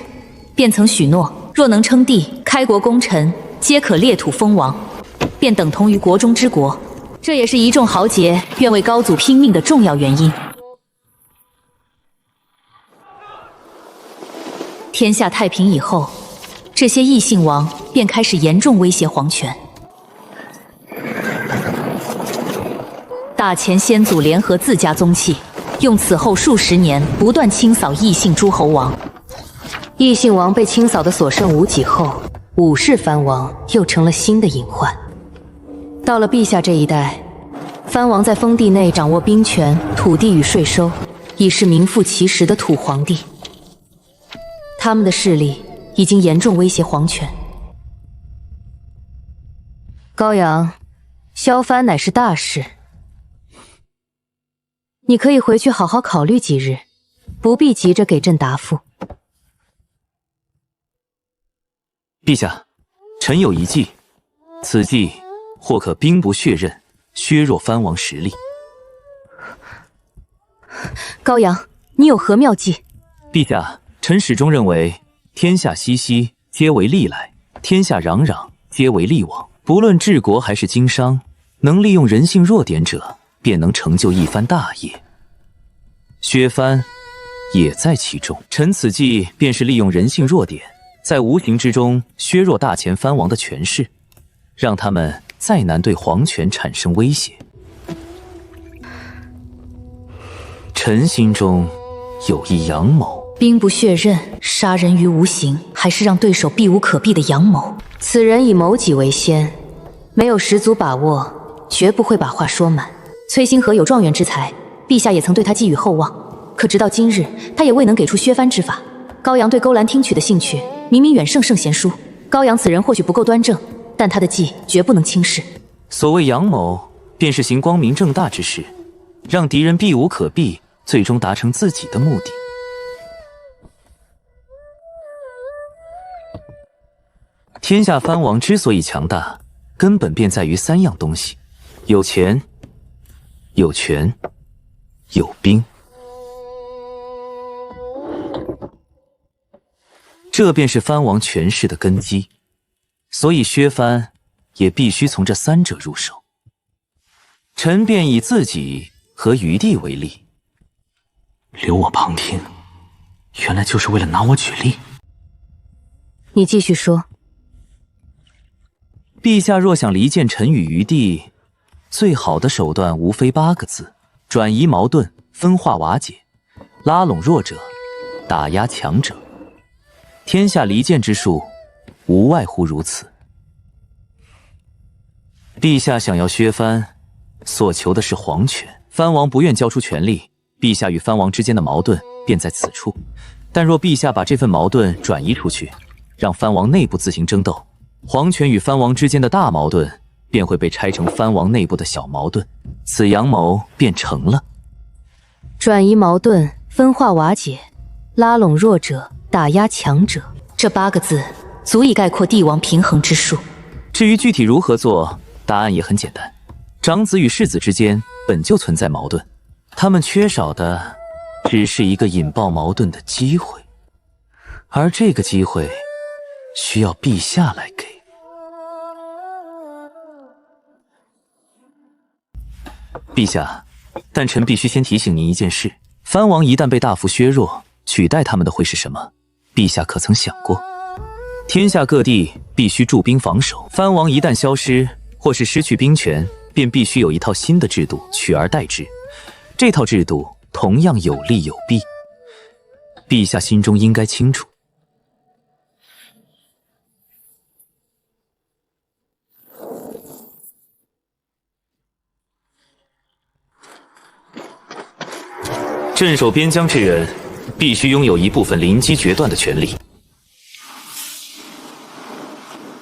便曾许诺，若能称帝，开国功臣皆可列土封王。便等同于国中之国，这也是一众豪杰愿为高祖拼命的重要原因。天下太平以后，这些异姓王便开始严重威胁皇权。大前先祖联合自家宗戚，用此后数十年不断清扫异姓诸侯王。异姓王被清扫的所剩无几后，武氏藩王又成了新的隐患。到了陛下这一代，藩王在封地内掌握兵权、土地与税收，已是名副其实的土皇帝。他们的势力已经严重威胁皇权。高阳，削藩乃是大事，你可以回去好好考虑几日，不必急着给朕答复。陛下，臣有一计，此计或可兵不血刃，削弱藩王实力。高阳，你有何妙计？陛下，臣始终认为，天下熙熙，皆为利来；天下攘攘，皆为利往。不论治国还是经商，能利用人性弱点者，便能成就一番大业。削藩也在其中。臣此计便是利用人性弱点，在无形之中削弱大前藩王的权势，让他们再难对皇权产生威胁。臣心中有一阳谋。兵不血刃，杀人于无形，还是让对手避无可避的阳谋？此人以谋己为先，没有十足把握，绝不会把话说满。崔星河有状元之才，陛下也曾对他寄予厚望，可直到今日，他也未能给出削藩之法。高阳对勾栏听取的兴趣，明明远胜圣贤书。高阳此人或许不够端正，但他的计绝不能轻视。所谓阳谋，便是行光明正大之事，让敌人避无可避，最终达成自己的目的。天下藩王之所以强大，根本便在于三样东西：有钱、有权、有兵。这便是藩王权势的根基，所以削藩也必须从这三者入手。臣便以自己和余弟为例。留我旁听，原来就是为了拿我举例。你继续说。陛下若想离间臣与余弟，最好的手段无非8个字：转移矛盾，分化瓦解，拉拢弱者，打压强者。天下离间之术，无外乎如此。陛下想要削藩，所求的是皇权，藩王不愿交出权力，陛下与藩王之间的矛盾便在此处。但若陛下把这份矛盾转移出去，让藩王内部自行争斗，皇权与藩王之间的大矛盾便会被拆成藩王内部的小矛盾，此阳谋便成了。转移矛盾，分化瓦解，拉拢弱者，打压强者，这8个字足以概括帝王平衡之术。至于具体如何做，答案也很简单。长子与世子之间本就存在矛盾，他们缺少的只是一个引爆矛盾的机会，而这个机会需要陛下来给。陛下，但臣必须先提醒您一件事：藩王一旦被大幅削弱，取代他们的会是什么？陛下可曾想过？天下各地必须驻兵防守，藩王一旦消失或是失去兵权，便必须有一套新的制度取而代之。这套制度同样有利有弊，陛下心中应该清楚。镇守边疆之人，必须拥有一部分临机决断的权利。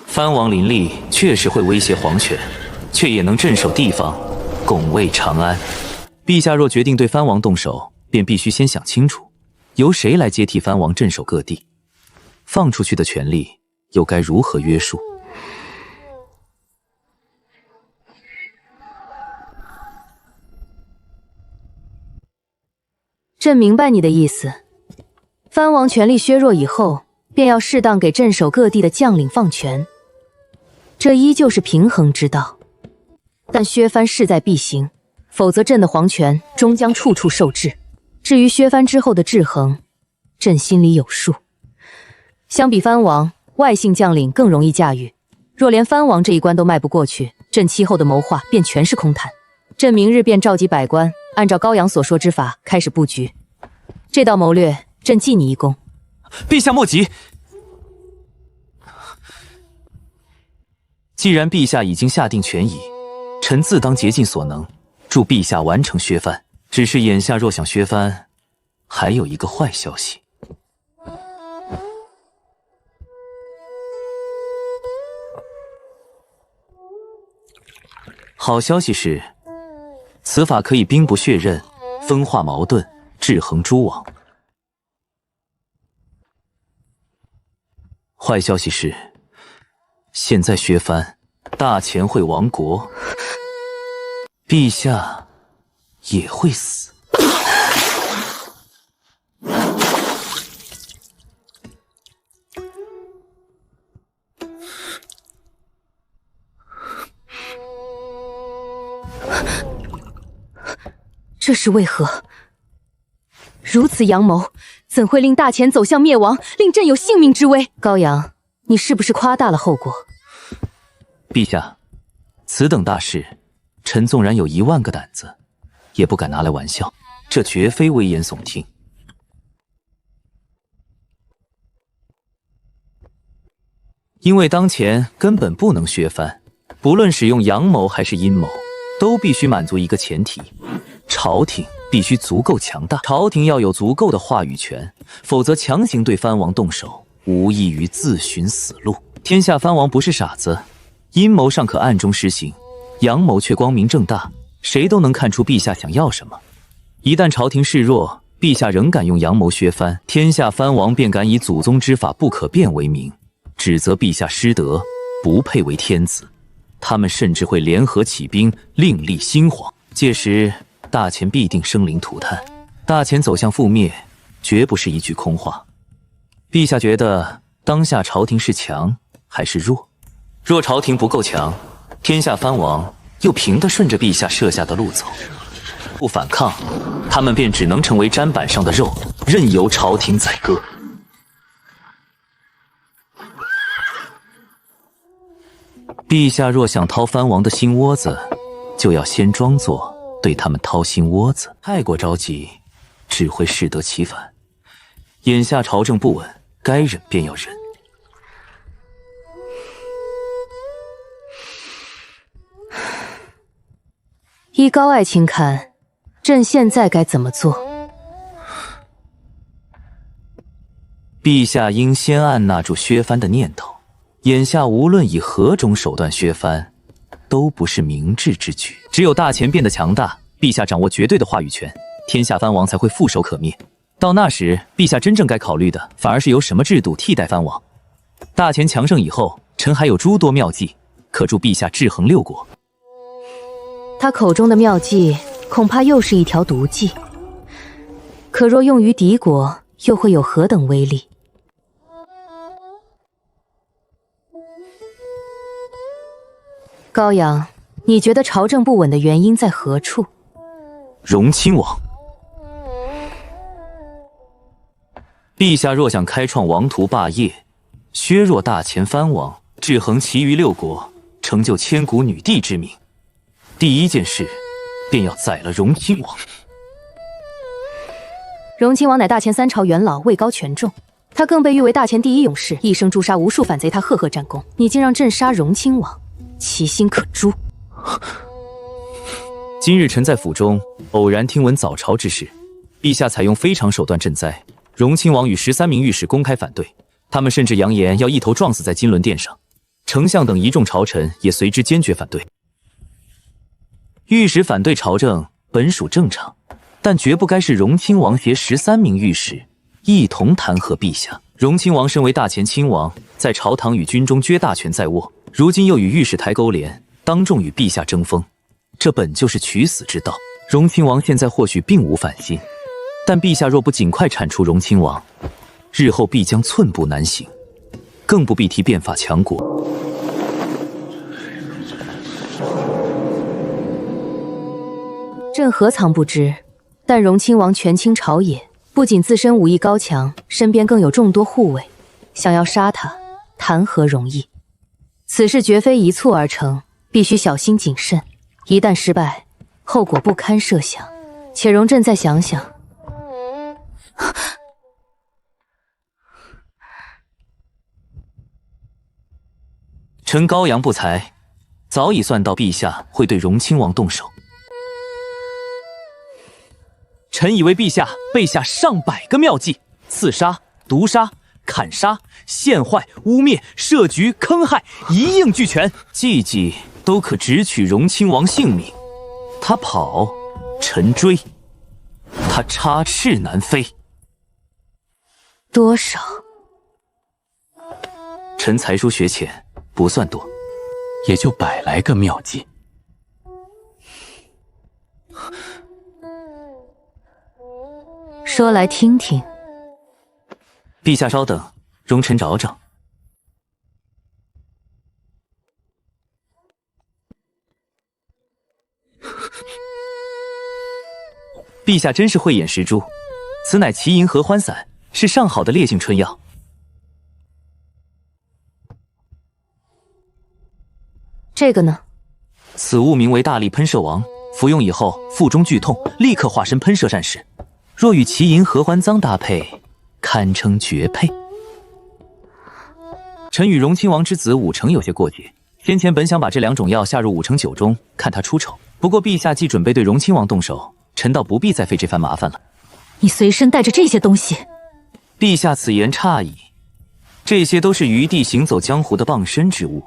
藩王林立确实会威胁皇权，却也能镇守地方，拱卫长安。陛下若决定对藩王动手，便必须先想清楚，由谁来接替藩王镇守各地，放出去的权力又该如何约束？朕明白你的意思。藩王权力削弱以后，便要适当给镇守各地的将领放权。这依旧是平衡之道。但薛藩势在必行，否则朕的皇权终将处处受制。至于薛藩之后的制衡，朕心里有数。相比藩王，外姓将领更容易驾驭。若连藩王这一关都迈不过去，朕期后的谋划便全是空谈。朕明日便召集百官，按照高阳所说之法开始布局。这道谋略，朕记你一功。陛下莫急，既然陛下已经下定权宜，臣自当竭尽所能，助陛下完成削藩。只是眼下若想削藩，还有一个坏消息。好消息是，此法可以兵不血刃，分化矛盾，制衡诸王。坏消息是，现在削藩，大钱会亡国，陛下也会死。这是为何？如此阳谋，怎会令大钱走向灭亡，令朕有性命之危？高阳，你是不是夸大了后果？陛下，此等大事，臣纵然有10000个胆子，也不敢拿来玩笑，这绝非危言耸听。因为当前根本不能削藩，不论使用阳谋还是阴谋，都必须满足一个前提：朝廷必须足够强大。朝廷要有足够的话语权，否则强行对藩王动手，无异于自寻死路。天下藩王不是傻子，阴谋尚可暗中施行，阳谋却光明正大，谁都能看出陛下想要什么。一旦朝廷示弱，陛下仍敢用阳谋削藩，天下藩王便敢以祖宗之法不可变为名，指责陛下失德，不配为天子。他们甚至会联合起兵，另立新皇。届时大钱必定生灵涂炭，大钱走向覆灭，绝不是一句空话。陛下觉得当下朝廷是强还是弱？若朝廷不够强，天下藩王又凭得顺着陛下设下的路走，不反抗，他们便只能成为砧板上的肉，任由朝廷宰割。陛下若想掏藩王的心窝子，就要先装作对他们掏心窝子，太过着急，只会适得其反。眼下朝政不稳，该忍便要忍。依高爱卿看，朕现在该怎么做？陛下应先按捺住削藩的念头。眼下无论以何种手段削藩，都不是明智之举。只有大钱变得强大，陛下掌握绝对的话语权，天下藩王才会触手可灭。到那时，陛下真正该考虑的，反而是由什么制度替代藩王。大钱强盛以后，臣还有诸多妙计，可助陛下制衡6国。他口中的妙计，恐怕又是一条毒计。可若用于敌国，又会有何等威力？高阳，你觉得朝政不稳的原因在何处？荣亲王，陛下若想开创王图霸业，削弱大钱藩王，制衡其余6国，成就千古女帝之名，第一件事便要宰了荣亲王。荣亲王乃大钱3朝元老，位高权重，他更被誉为大钱第一勇士，一生诛杀无数反贼，他赫赫战功。你竟让朕杀荣亲王，其心可诛！今日臣在府中偶然听闻早朝之事，陛下采用非常手段赈灾，荣亲王与13名御史公开反对，他们甚至扬言要一头撞死在金轮殿上。丞相等一众朝臣也随之坚决反对。御史反对朝政本属正常，但绝不该是荣亲王携13名御史一同弹劾陛下。荣亲王身为大钱亲王，在朝堂与军中撅大权在握，如今又与御史台勾连，当众与陛下争锋，这本就是取死之道。荣亲王现在或许并无反心，但陛下若不尽快铲除荣亲王，日后必将寸步难行，更不必提变法强国。朕何尝不知，但荣亲王权倾朝野，不仅自身武艺高强，身边更有众多护卫，想要杀他，谈何容易？此事绝非一蹴而成，必须小心谨慎，一旦失败，后果不堪设想。且容朕再想想。臣高阳不才，早已算到陛下会对荣亲王动手。臣以为陛下备下上百个妙计，刺杀、毒杀、砍杀、陷坏、污蔑、设局、坑害，一应俱全，计计都可直取荣亲王性命。他跑，臣追；他插翅难飞。多少？臣才疏学浅，不算多，也就100来个妙计。说来听听。陛下稍等，容臣找找。陛下真是慧眼识珠，此乃奇银合欢散，是上好的烈性春药。这个呢？此物名为大力喷射王，服用以后腹中剧痛，立刻化身喷射战士。若与奇银合欢脏搭配，堪称绝配。臣与荣亲王之子武成有些过节，先前本想把这2种药下入武成酒中，看他出丑。不过陛下既准备对荣亲王动手，臣倒不必再费这番麻烦了。你随身带着这些东西？陛下此言差矣，这些都是余弟行走江湖的傍身之物，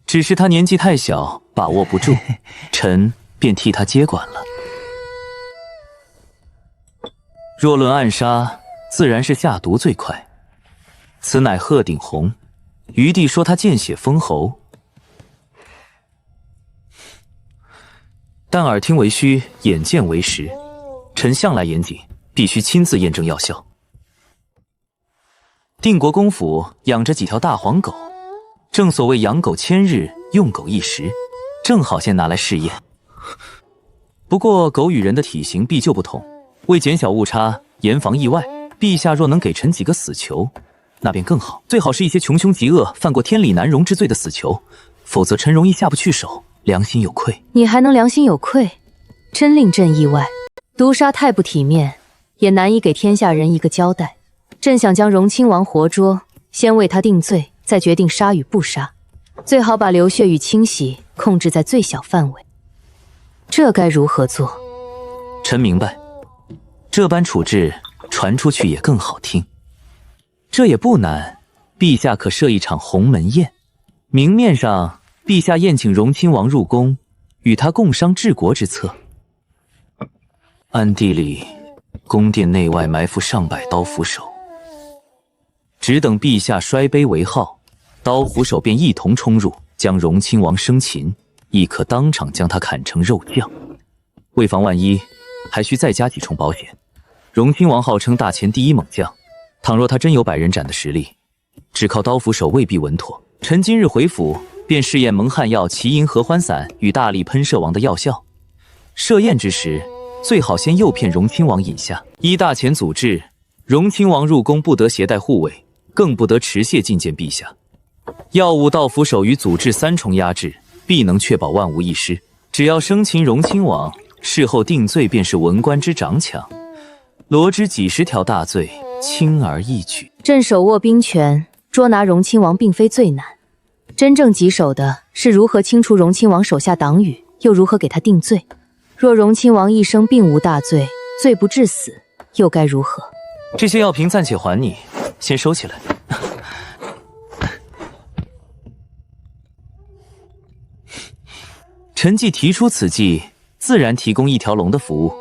只是他年纪太小，把握不住，臣便替他接管了。若论暗杀，自然是下毒最快。此乃鹤顶红，余弟说他见血封喉，但耳听为虚，眼见为实。臣向来严谨，必须亲自验证药效。定国公府养着几条大黄狗，正所谓养狗千日，用狗一时，正好先拿来试验。不过狗与人的体型必就不同，为减小误差，严防意外，陛下若能给臣几个死囚，那便更好。最好是一些穷凶极恶、犯过天理难容之罪的死囚，否则臣容易下不去手，良心有愧。你还能良心有愧？真令朕意外。毒杀太不体面，也难以给天下人一个交代。朕想将荣亲王活捉，先为他定罪，再决定杀与不杀。最好把流血与清洗控制在最小范围。这该如何做？臣明白，这般处置传出去也更好听。这也不难，陛下可设一场鸿门宴，明面上陛下宴请荣亲王入宫，与他共商治国之策。暗地里，宫殿内外埋伏上百刀斧手，只等陛下摔杯为号，刀斧手便一同冲入，将荣亲王生擒，亦可当场将他砍成肉酱。为防万一，还需再加几重保险。荣亲王号称大前第一猛将，倘若他真有100人斩的实力，只靠刀斧手未必稳妥。臣今日回府，便试验蒙汗药奇银合欢散与大力喷射王的药效。设验之时，最好先诱骗荣亲王饮下。依大前祖制，荣亲王入宫不得携带护卫，更不得持械觐见陛下。药物、道斧手与祖制3重压制，必能确保万无一失。只要生擒荣亲王，事后定罪便是文官之长抢，罗织几10条大罪，轻而易举。朕手握兵权，捉拿荣亲王并非最难，真正棘手的是如何清除荣亲王手下党羽，又如何给他定罪。若荣亲王一生并无大罪，罪不至死，又该如何？这些药瓶暂且还你，先收起来。臣既提出此计，自然提供一条龙的服务。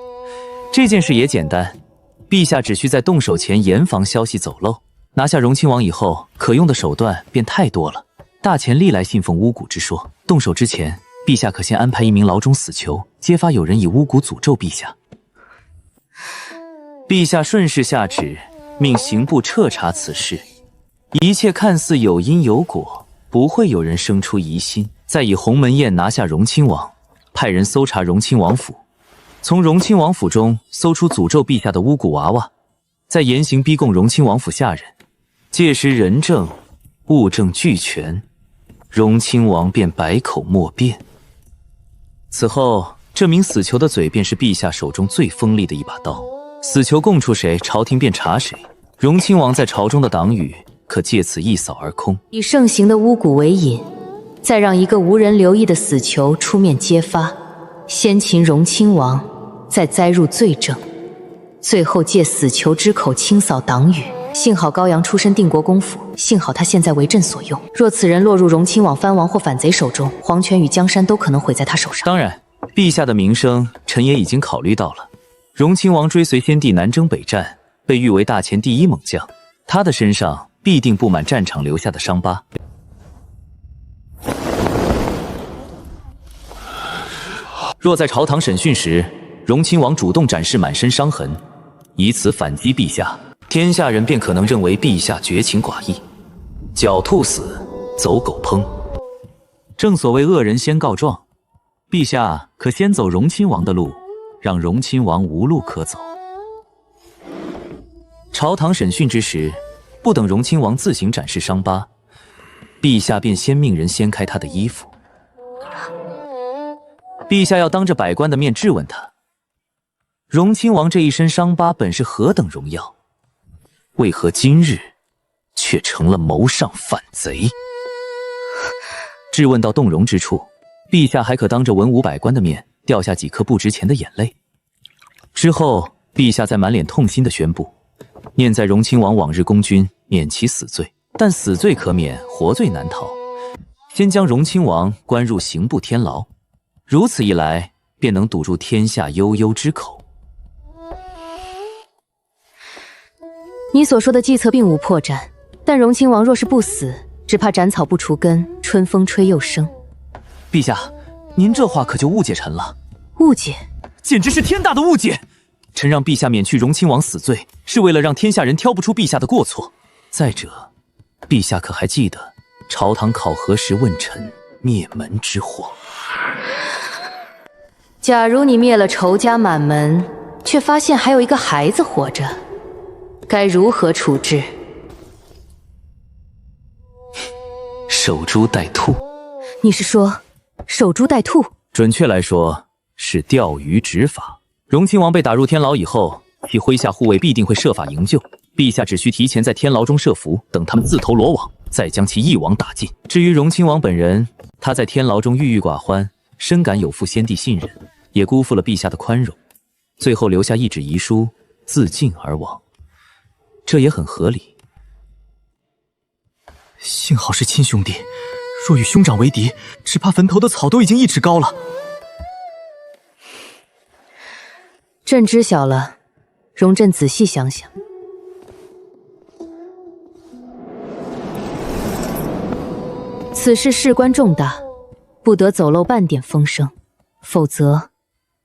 这件事也简单，陛下只需在动手前严防消息走漏。拿下荣亲王以后，可用的手段便太多了。大前历来信奉巫蛊之说，动手之前，陛下可先安排1名牢中死囚，揭发有人以巫蛊诅咒陛下。陛下顺势下旨，命刑部彻查此事，一切看似有因有果，不会有人生出疑心。再以鸿门宴拿下荣亲王，派人搜查荣亲王府，从荣亲王府中搜出诅咒陛下的巫蛊娃娃，再严刑逼供荣亲王府下人。届时人证、物证俱全，荣亲王便百口莫辩。此后，这名死囚的嘴便是陛下手中最锋利的一把刀。死囚供出谁，朝廷便查谁。荣亲王在朝中的党羽可借此一扫而空。以盛行的巫蛊为引，再让一个无人留意的死囚出面揭发，先擒荣亲王，再栽入罪证，最后借死囚之口清扫党羽。幸好高阳出身定国公府，幸好他现在为朕所用。若此人落入荣亲王藩王或反贼手中，皇权与江山都可能毁在他手上。当然，陛下的名声，臣也已经考虑到了。荣亲王追随先帝南征北战，被誉为大前第一猛将，他的身上必定布满战场留下的伤疤。若在朝堂审讯时，荣亲王主动展示满身伤痕，以此反击陛下，天下人便可能认为陛下绝情寡义，狡兔死，走狗烹。正所谓恶人先告状，陛下可先走荣亲王的路，让荣亲王无路可走。朝堂审讯之时，不等荣亲王自行展示伤疤，陛下便先命人掀开他的衣服。陛下要当着百官的面质问他，荣亲王这一身伤疤本是何等荣耀，为何今日却成了谋上反贼？质问到动容之处，陛下还可当着文武百官的面掉下几颗不值钱的眼泪。之后，陛下再满脸痛心地宣布，念在荣亲王往日功勋，免其死罪，但死罪可免，活罪难逃。先将荣亲王关入刑部天牢，如此一来，便能堵住天下悠悠之口。你所说的计策并无破绽，但荣亲王若是不死，只怕斩草不除根，春风吹又生。陛下，您这话可就误解臣了。误解？简直是天大的误解！臣让陛下免去荣亲王死罪，是为了让天下人挑不出陛下的过错。再者，陛下可还记得朝堂考核时问臣灭门之祸？假如你灭了仇家满门，却发现还有一个孩子活着，该如何处置？守株待兔。你是说守株待兔？准确来说是钓鱼执法。荣亲王被打入天牢以后，其麾下护卫必定会设法营救，陛下只需提前在天牢中设伏，等他们自投罗网，再将其一网打尽。至于荣亲王本人，他在天牢中郁郁寡欢，深感有负先帝信任，也辜负了陛下的宽容，最后留下一纸遗书，自尽而亡，这也很合理。幸好是亲兄弟，若与兄长为敌，只怕坟头的草都已经1尺高了。朕知晓了，容朕仔细想想。此事事关重大，不得走漏半点风声，否则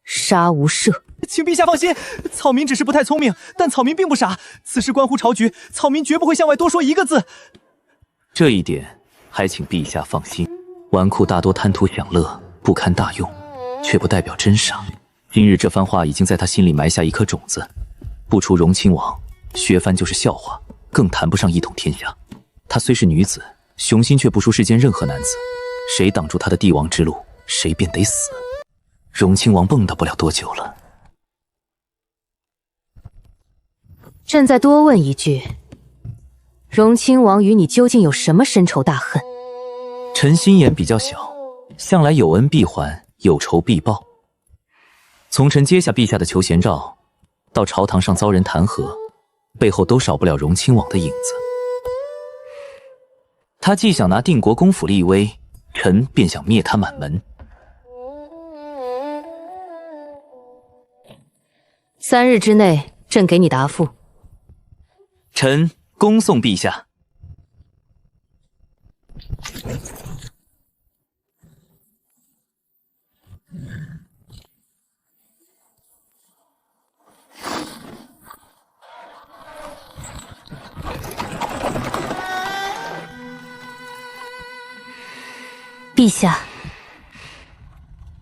杀无赦。请陛下放心，草民只是不太聪明，但草民并不傻。此事关乎朝局，草民绝不会向外多说一个字。这一点还请陛下放心。纨绔大多贪图享乐，不堪大用，却不代表真傻。今日这番话已经在他心里埋下一颗种子，不除荣亲王，削藩就是笑话，更谈不上一统天下。她虽是女子，雄心却不输世间任何男子，谁挡住她的帝王之路，谁便得死。荣亲王蹦跶不了多久了。朕再多问一句，荣亲王与你究竟有什么深仇大恨？臣心眼比较小，向来有恩必还，有仇必报。从臣接下陛下的求贤诏，到朝堂上遭人弹劾，背后都少不了荣亲王的影子。他既想拿定国公府立威，臣便想灭他满门。3日之内，朕给你答复。臣恭送陛下。陛下，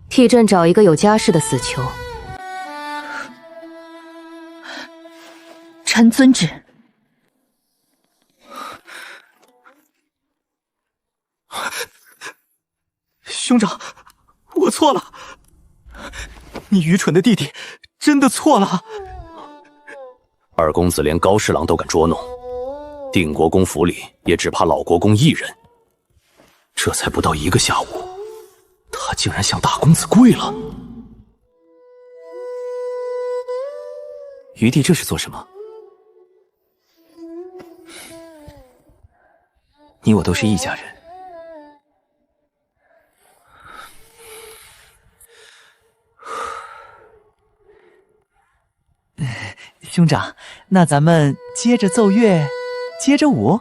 替朕找一个有家室的死囚，臣遵旨。兄长，我错了，你愚蠢的弟弟真的错了。二公子连高侍郎都敢捉弄，定国公府里也只怕老国公一人。这才不到1个下午，他竟然向大公子跪了。余弟这是做什么？你我都是一家人。兄长，那咱们接着奏乐，接着舞。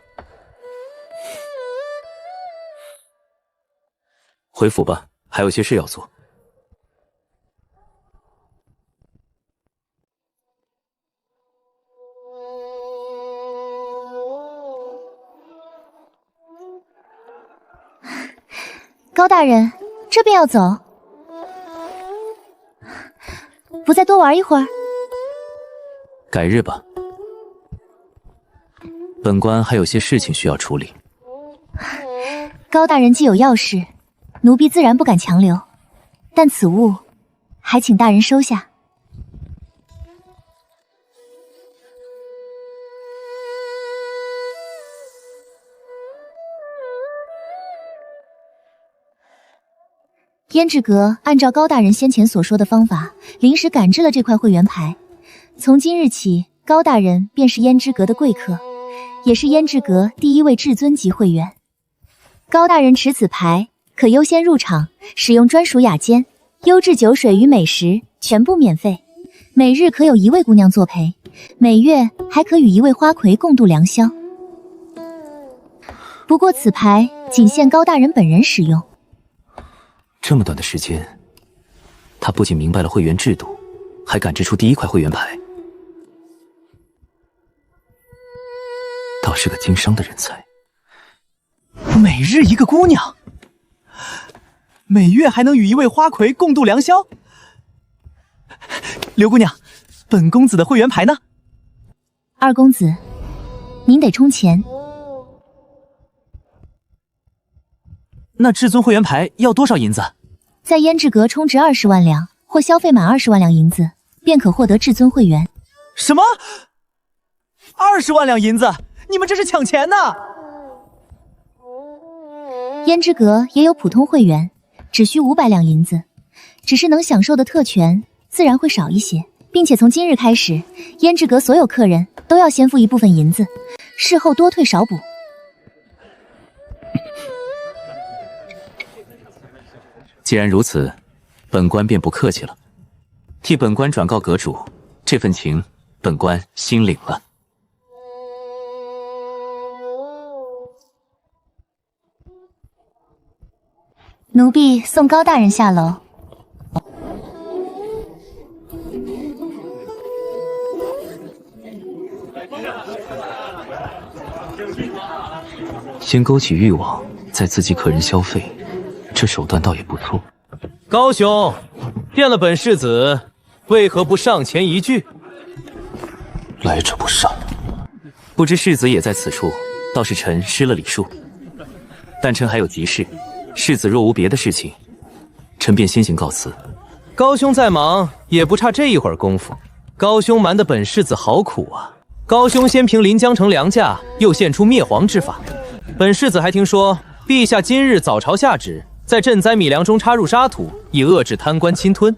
回府吧，还有些事要做。高大人，这便要走，不再多玩一会儿？改日吧，本官还有些事情需要处理。高大人既有要事，奴婢自然不敢强留，但此物还请大人收下。胭脂阁按照高大人先前所说的方法，临时赶制了这块会员牌。从今日起，高大人便是胭脂阁的贵客，也是胭脂阁第1位至尊级会员。高大人持此牌，可优先入场，使用专属雅间，优质酒水与美食全部免费，每日可有1位姑娘作陪，每月还可与1位花魁共度良宵。不过此牌仅限高大人本人使用。这么短的时间，他不仅明白了会员制度，还赶制出第1块会员牌，倒是个经商的人才。每日1个姑娘，每月还能与1位花魁共度良宵。刘姑娘，本公子的会员牌呢？二公子，您得充钱。那至尊会员牌要多少银子？在胭脂阁充值20万两，或消费满20万两银子，便可获得至尊会员。什么？20万两银子？你们这是抢钱呢！胭脂阁也有普通会员，只需500两银子，只是能享受的特权自然会少一些，并且从今日开始，胭脂阁所有客人都要先付一部分银子，事后多退少补。既然如此，本官便不客气了，替本官转告阁主，这份情本官心领了。奴婢送高大人下楼。先勾起欲望，再刺激客人消费，这手段倒也不错。高兄，见了本世子，为何不上前一句？来者不善，不知世子也在此处，倒是臣失了礼数。但臣还有急事，世子若无别的事情，臣便先行告辞。高兄再忙，也不差这一会儿功夫。高兄瞒得本世子好苦啊！高兄先平临江城良价，又献出灭黄之法。本世子还听说，陛下今日早朝下旨，在赈灾米粮中插入沙土，以遏制贪官侵吞。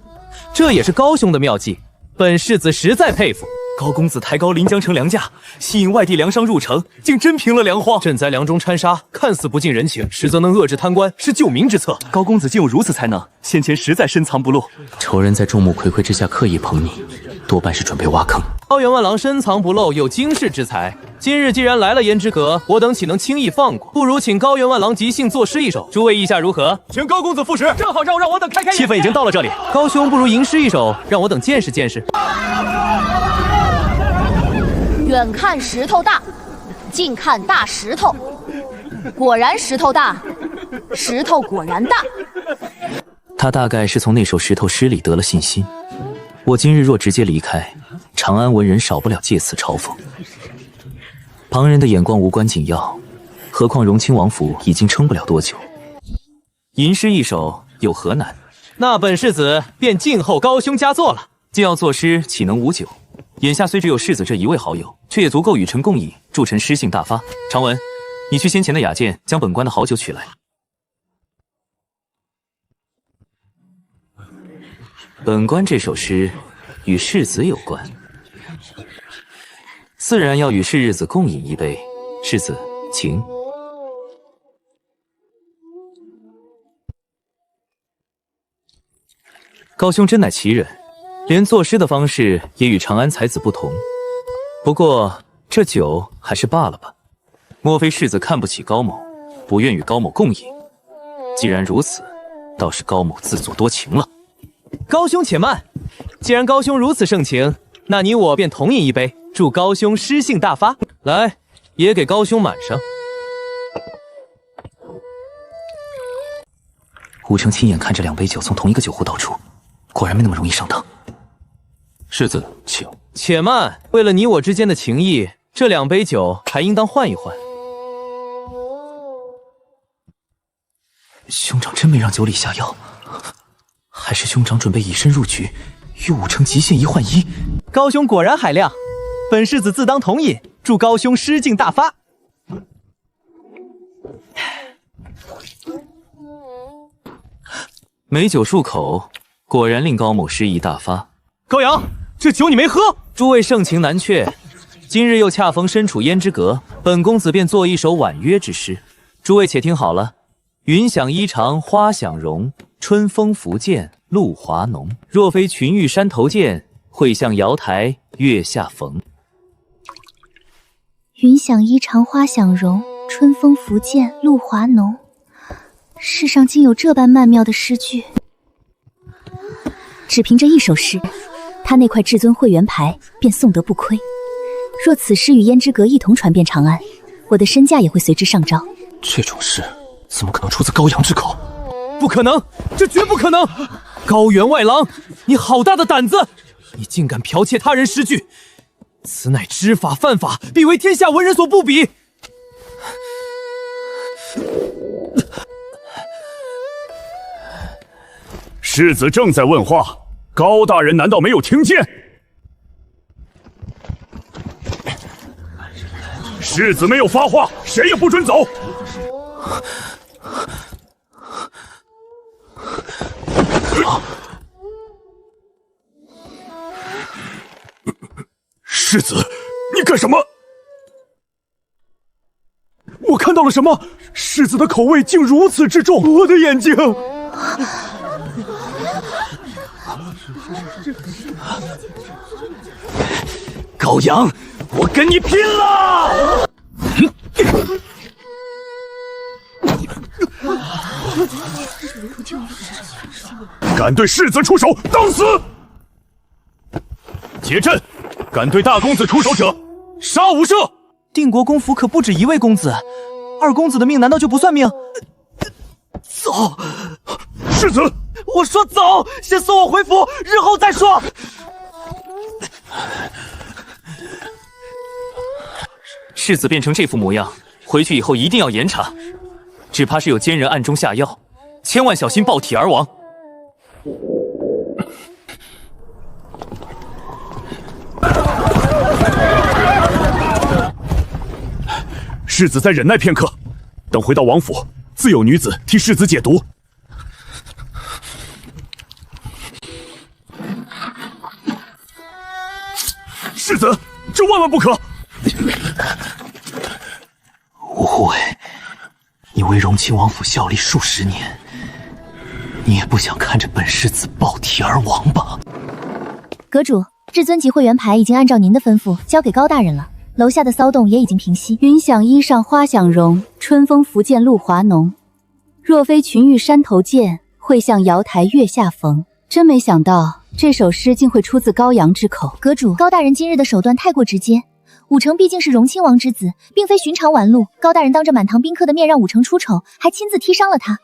这也是高兄的妙计，本世子实在佩服。高公子抬高临江城粮价，吸引外地粮商入城，竟真平了粮荒。赈灾粮中掺沙，看似不近人情，实则能遏制贪官，是救民之策。高公子竟有如此才能，先前实在深藏不露。仇人在众目睽睽之下刻意捧你，多半是准备挖坑。高员外郎深藏不露，有惊世之才。今日既然来了胭脂阁，我等岂能轻易放过？不如请高员外郎即兴作诗一首，诸位意下如何？请高公子赋诗，正好让我等开眼。气氛已经到了这里，高兄不如吟诗一首，让我等见识见识。远看石头大，近看大石头，果然石头大，石头果然大。他大概是从那首石头诗里得了信心。我今日若直接离开，长安文人少不了借此嘲讽。旁人的眼光无关紧要，何况荣亲王府已经撑不了多久。吟诗一首有何难？那本世子便静候高兄佳作了。既要作诗，岂能无酒？眼下虽只有世子这一位好友，却也足够与臣共饮，助臣诗兴大发。常文，你去先前的雅监将本官的好酒取来。本官这首诗与世子有关，自然要与世日子共饮一杯。世子，请。高兄真乃奇人，连作诗的方式也与长安才子不同。不过这酒还是罢了吧。莫非世子看不起高某，不愿与高某共饮？既然如此，倒是高某自作多情了。高兄且慢，既然高兄如此盛情，那你我便同饮一杯，祝高兄诗兴大发。来，也给高兄满上。吴成亲眼看着2杯酒从同一个酒壶倒出，果然没那么容易上当。世子，请。且慢，为了你我之间的情谊，这2杯酒还应当换一换。兄长真没让酒里下药，还是兄长准备以身入局，与武成极限1换1？高兄果然海量，本世子自当同饮，祝高兄诗兴大发。美酒数口，果然令高某诗意大发。高阳，这酒你没喝？诸位盛情难却，今日又恰逢身处胭脂阁，本公子便作一首婉约之诗。诸位且听好了：云想衣裳花想容，春风拂槛露华浓。若非群玉山头见，会向瑶台月下逢。云想衣裳花想容，春风拂槛露华浓。世上竟有这般曼妙的诗句。只凭这一首诗，他那块至尊会员牌便送得不亏。若此诗与胭脂阁一同传遍长安，我的身价也会随之上招。这种事怎么可能出自高阳之口？不可能，这绝不可能！高员外郎，你好大的胆子！你竟敢剽窃他人诗句，此乃知法犯法，必为天下文人所不比。世子正在问话，高大人难道没有听见？世子没有发话，谁也不准走。世子，你干什么？我看到了什么？世子的口味竟如此之重，我的眼睛！高阳，我跟你拼了！敢对世子出手，当死！结阵，敢对大公子出手者，杀无赦！定国公府可不止一位公子，二公子的命难道就不算命？走！世子，我说走，先送我回府，日后再说。世子变成这副模样，回去以后一定要严查，只怕是有奸人暗中下药，千万小心爆体而亡。世子再忍耐片刻，等回到王府，自有女子替世子解毒。世子，这万万不可！吴护卫，你为荣亲王府效力数十年，你也不想看着本世子爆体而亡吧？阁主，至尊级会员牌已经按照您的吩咐交给高大人了，楼下的骚动也已经平息。云想衣裳花想容，春风拂槛露华浓。若非群玉山头见，会向瑶台月下逢。真没想到这首诗竟会出自高阳之口。阁主，高大人今日的手段太过直接。武成毕竟是荣亲王之子，并非寻常玩路。高大人当着满堂宾客的面让武成出丑，还亲自踢伤了他，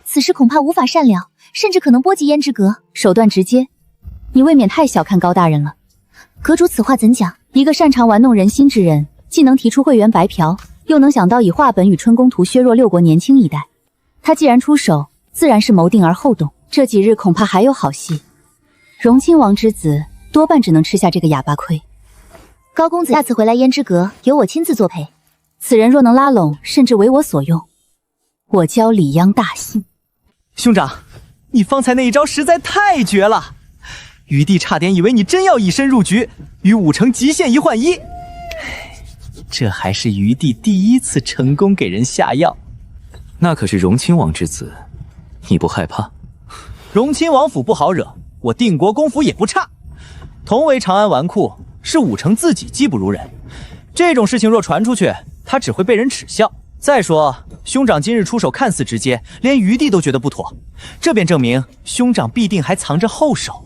此事恐怕无法善了，甚至可能波及胭脂阁。手段直接，你未免太小看高大人了。阁主此话怎讲？一个擅长玩弄人心之人，既能提出会员白嫖，又能想到以画本与春宫图削弱六国年轻一代。他既然出手，自然是谋定而后动。这几日恐怕还有好戏。荣亲王之子多半只能吃下这个哑巴亏。高公子下次回来胭脂阁，由我亲自作陪。此人若能拉拢，甚至为我所用，我教李央大幸。兄长，你方才那一招实在太绝了，余弟差点以为你真要以身入局，与武城极限1换1。这还是余弟第一次成功给人下药。那可是荣亲王之子，你不害怕？荣亲王府不好惹，我定国公府也不差。同为长安纨绔，是武城自己技不如人。这种事情若传出去，他只会被人耻笑。再说，兄长今日出手看似直接，连余弟都觉得不妥，这便证明兄长必定还藏着后手。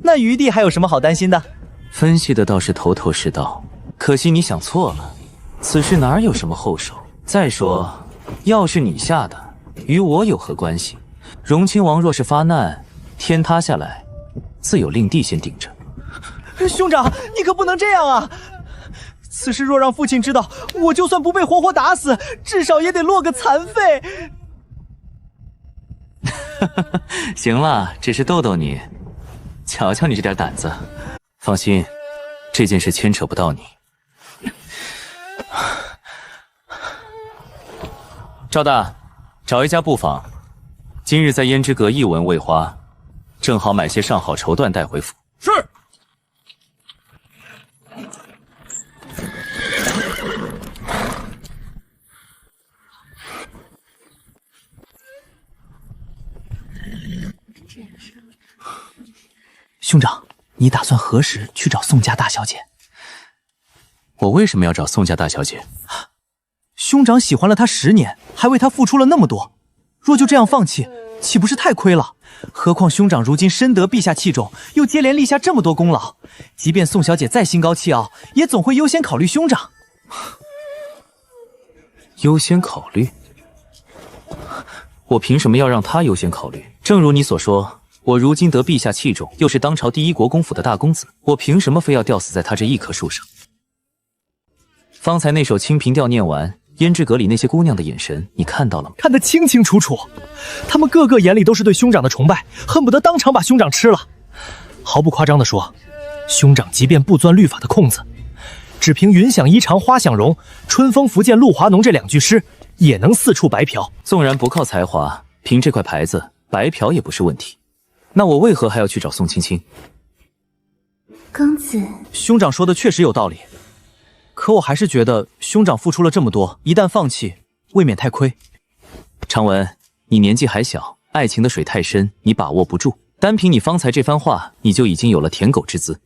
那余弟还有什么好担心的？分析的倒是头头是道，可惜你想错了，此事哪有什么后手？再说，要是你下的，与我有何关系？荣亲王若是发难，天塌下来，自有令弟先顶着。兄长，你可不能这样啊！此事若让父亲知道，我就算不被活活打死，至少也得落个残废。行了，只是逗逗你，瞧瞧你这点胆子。放心，这件事牵扯不到你。赵大，找一家布坊，今日在胭脂阁一文未花，正好买些上好绸缎带回府。是。兄长，你打算何时去找宋家大小姐？我为什么要找宋家大小姐？兄长喜欢了她10年，还为她付出了那么多，若就这样放弃，岂不是太亏了？何况兄长如今深得陛下器重，又接连立下这么多功劳，即便宋小姐再心高气傲，也总会优先考虑兄长。优先考虑？我凭什么要让她优先考虑？正如你所说，我如今得陛下器重，又是当朝第一国公府的大公子，我凭什么非要吊死在他这一棵树上？方才那首《清平调》念完，胭脂阁里那些姑娘的眼神，你看到了吗？看得清清楚楚，她们个个眼里都是对兄长的崇拜，恨不得当场把兄长吃了。毫不夸张地说，兄长即便不钻律法的空子，只凭云想衣裳花想容，春风拂槛露华浓这2句诗，也能四处白嫖。纵然不靠才华，凭这块牌子，白嫖也不是问题。那我为何还要去找宋青青？公子，兄长说的确实有道理，可我还是觉得兄长付出了这么多，一旦放弃，未免太亏。长文，你年纪还小，爱情的水太深，你把握不住。单凭你方才这番话，你就已经有了舔狗之姿。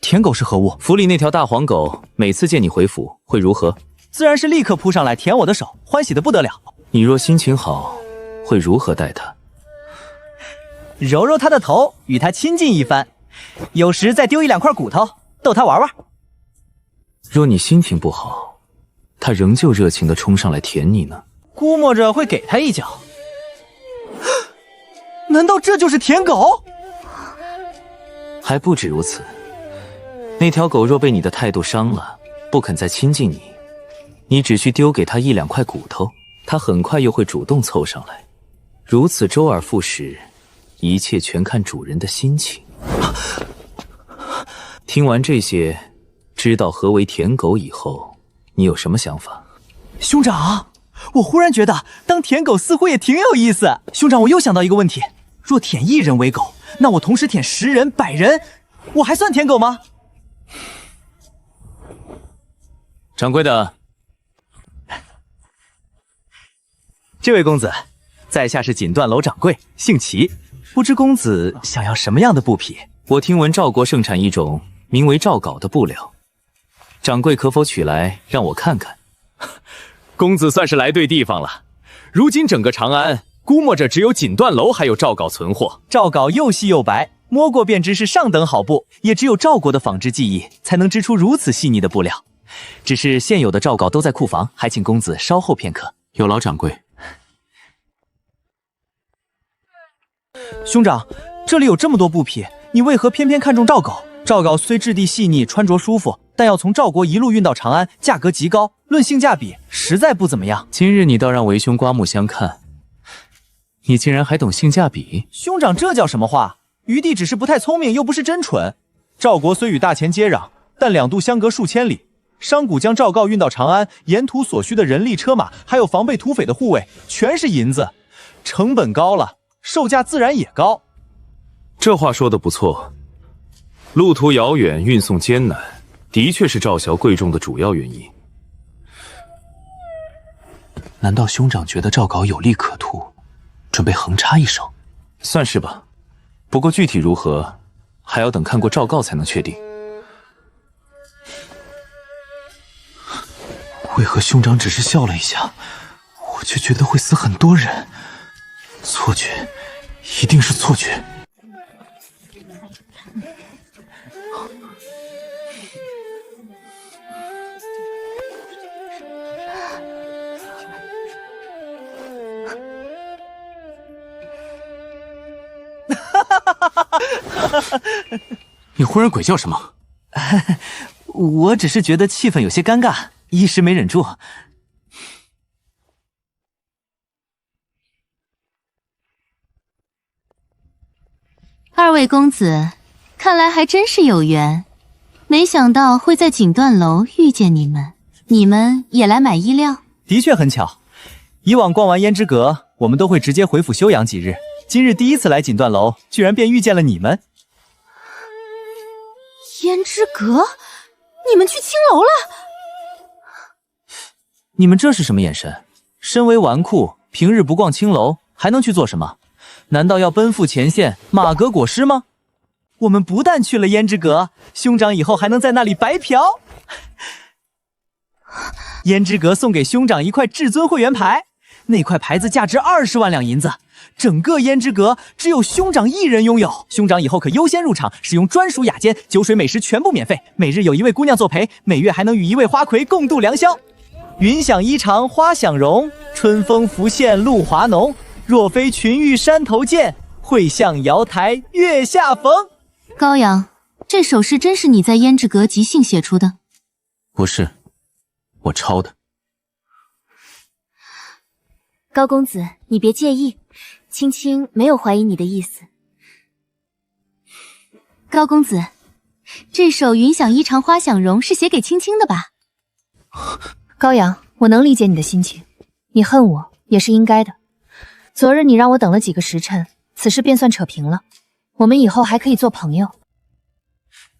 舔狗是何物？府里那条大黄狗，每次见你回府会如何？自然是立刻扑上来舔我的手，欢喜的不得了。你若心情好，会如何待它？揉揉他的头，与他亲近一番，有时再丢1-2块骨头，逗他玩玩。若你心情不好，他仍旧热情地冲上来舔你呢？估摸着会给他一脚。难道这就是舔狗？还不止如此，那条狗若被你的态度伤了，不肯再亲近你，你只需丢给他1-2块骨头，他很快又会主动凑上来。如此周而复始，一切全看主人的心情。听完这些，知道何为舔狗以后，你有什么想法？兄长，我忽然觉得当舔狗似乎也挺有意思。兄长，我又想到一个问题，若舔1人为狗，那我同时舔10人、100人，我还算舔狗吗？掌柜的，这位公子，在下是锦缎楼掌柜，姓齐，不知公子想要什么样的布匹？我听闻赵国盛产一种名为赵缟的布料，掌柜可否取来让我看看？公子算是来对地方了。如今整个长安，估摸着只有锦缎楼还有赵缟存货。赵缟又细又白，摸过便知是上等好布，也只有赵国的纺织技艺才能织出如此细腻的布料。只是现有的赵缟都在库房，还请公子稍后片刻。有劳掌柜。兄长，这里有这么多布匹，你为何偏偏看中赵缟？赵缟虽质地细腻，穿着舒服，但要从赵国一路运到长安，价格极高，论性价比实在不怎么样。今日你倒让为兄刮目相看，你竟然还懂性价比？兄长，这叫什么话？余弟只是不太聪明，又不是真蠢。赵国虽与大钱接壤，但两度相隔数千里。商贾将诏告运到长安，沿途所需的人力车马，还有防备土匪的护卫，全是银子，成本高了，售价自然也高。这话说得不错，路途遥远，运送艰难，的确是赵小贵重的主要原因。难道兄长觉得诏稿有利可图，准备横插一手？算是吧，不过具体如何，还要等看过诏告才能确定。为何兄长只是笑了一下，我却觉得会死很多人？错觉，一定是错觉。你忽然鬼叫什么？我只是觉得气氛有些尴尬，一时没忍住。二位公子，看来还真是有缘，没想到会在锦缎楼遇见你们。你们也来买衣料？的确很巧，以往逛完胭脂阁，我们都会直接回府休养几日。今日第一次来锦缎楼，居然便遇见了你们。胭脂阁？你们去青楼了？你们这是什么眼神？身为纨绔，平日不逛青楼，还能去做什么？难道要奔赴前线马革裹尸吗？我们不但去了胭脂阁，兄长以后还能在那里白嫖。胭脂阁送给兄长一块至尊会员牌，那块牌子价值20万两银子，整个胭脂阁只有兄长一人拥有。兄长以后可优先入场，使用专属雅间，酒水美食全部免费，每日有一位姑娘作陪，每月还能与一位花魁共度良宵。云想衣裳花想容，春风拂槛露华浓。若非群玉山头见，会向瑶台月下逢。高阳，这首诗真是你在胭脂阁即兴写出的？不是，我抄的。高公子，你别介意，青青没有怀疑你的意思。高公子，这首云想衣裳花想容是写给青青的吧？高阳，我能理解你的心情，你恨我也是应该的。昨日你让我等了几个时辰，此事便算扯平了，我们以后还可以做朋友。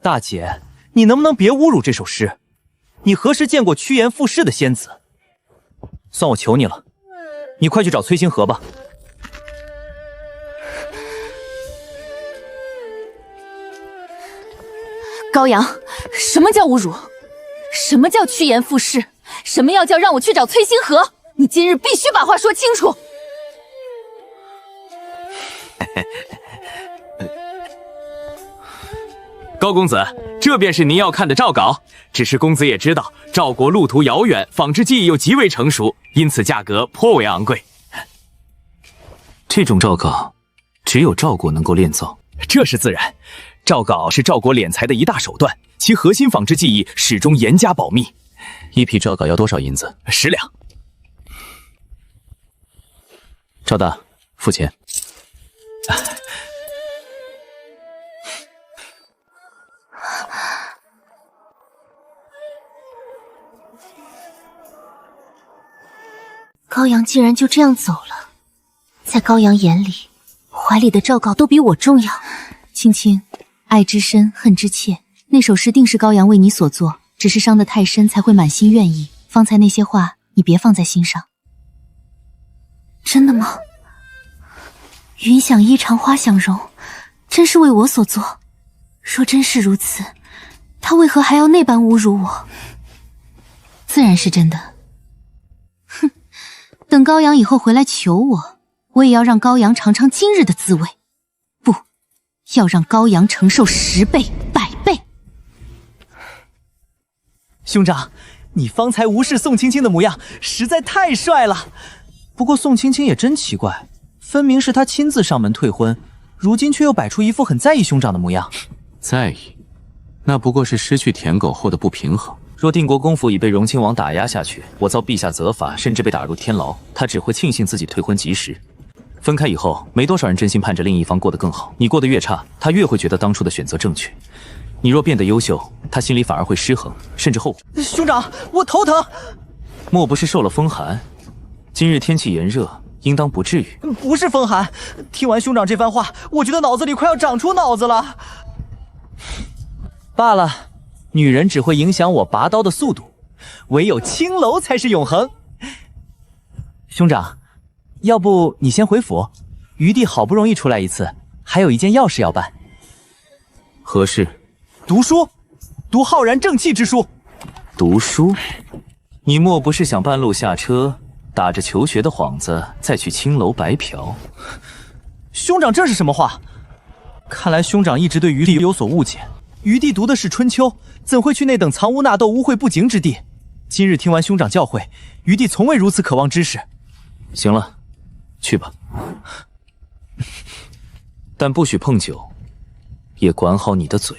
大姐，你能不能别侮辱这首诗？你何时见过趋炎附势的仙子？算我求你了，你快去找崔星河吧。高阳，什么叫侮辱？什么叫趋炎附势？什么要叫让我去找崔星河？你今日必须把话说清楚。高公子，这便是您要看的诏稿。只是公子也知道，赵国路途遥远，纺织技艺又极为成熟，因此价格颇为昂贵。这种诏稿，只有赵国能够炼造。这是自然，诏稿是赵国敛财的一大手段，其核心纺织技艺始终严加保密。一批诏稿要多少银子？10两。赵大，付钱。高阳竟然就这样走了，在高阳眼里，怀里的诏稿都比我重要。青青，爱之深，恨之切，那首诗定是高阳为你所作，只是伤得太深，才会满心愿意。方才那些话，你别放在心上。真的吗？云想衣裳花想容，真是为我所作。若真是如此，他为何还要那般侮辱我？自然是真的。哼，等高阳以后回来求我，我也要让高阳尝尝今日的滋味。不，要让高阳承受10倍、100倍。兄长，你方才无视宋青青的模样，实在太帅了。不过宋青青也真奇怪，分明是他亲自上门退婚，如今却又摆出一副很在意兄长的模样。在意？那不过是失去舔狗后的不平衡。若定国公府已被荣亲王打压下去，我遭陛下责罚，甚至被打入天牢，他只会庆幸自己退婚及时。分开以后，没多少人真心盼着另一方过得更好。你过得越差，他越会觉得当初的选择正确。你若变得优秀，他心里反而会失衡，甚至后悔。兄长，我头疼。莫不是受了风寒？今日天气炎热，应当不至于。不是风寒，听完兄长这番话，我觉得脑子里快要长出脑子了。罢了，女人只会影响我拔刀的速度，唯有青楼才是永恒。兄长，要不你先回府，余弟好不容易出来一次，还有一件要事要办。何事？读书，读浩然正气之书。读书？你莫不是想半路下车，打着求学的幌子再去青楼白嫖？兄长这是什么话？看来兄长一直对余弟有所误解。余弟读的是春秋，怎会去那等藏污纳垢、污秽不净之地？今日听完兄长教诲，余弟从未如此渴望知识。行了，去吧，但不许碰酒，也管好你的嘴。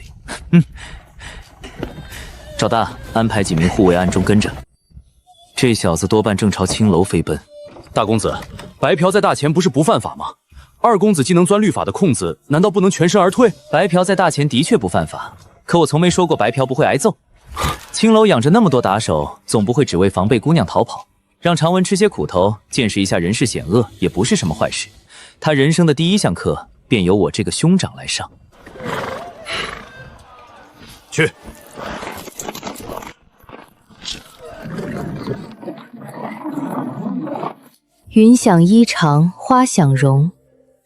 赵大，安排几名护卫暗中跟着。这小子多半正朝青楼飞奔。大公子，白嫖在大前不是不犯法吗？二公子既能钻律法的空子，难道不能全身而退？白嫖在大前的确不犯法，可我从没说过白嫖不会挨揍。青楼养着那么多打手，总不会只为防备姑娘逃跑。让常文吃些苦头，见识一下人世险恶，也不是什么坏事。他人生的第一项课，便由我这个兄长来上。去。云想衣长花想容，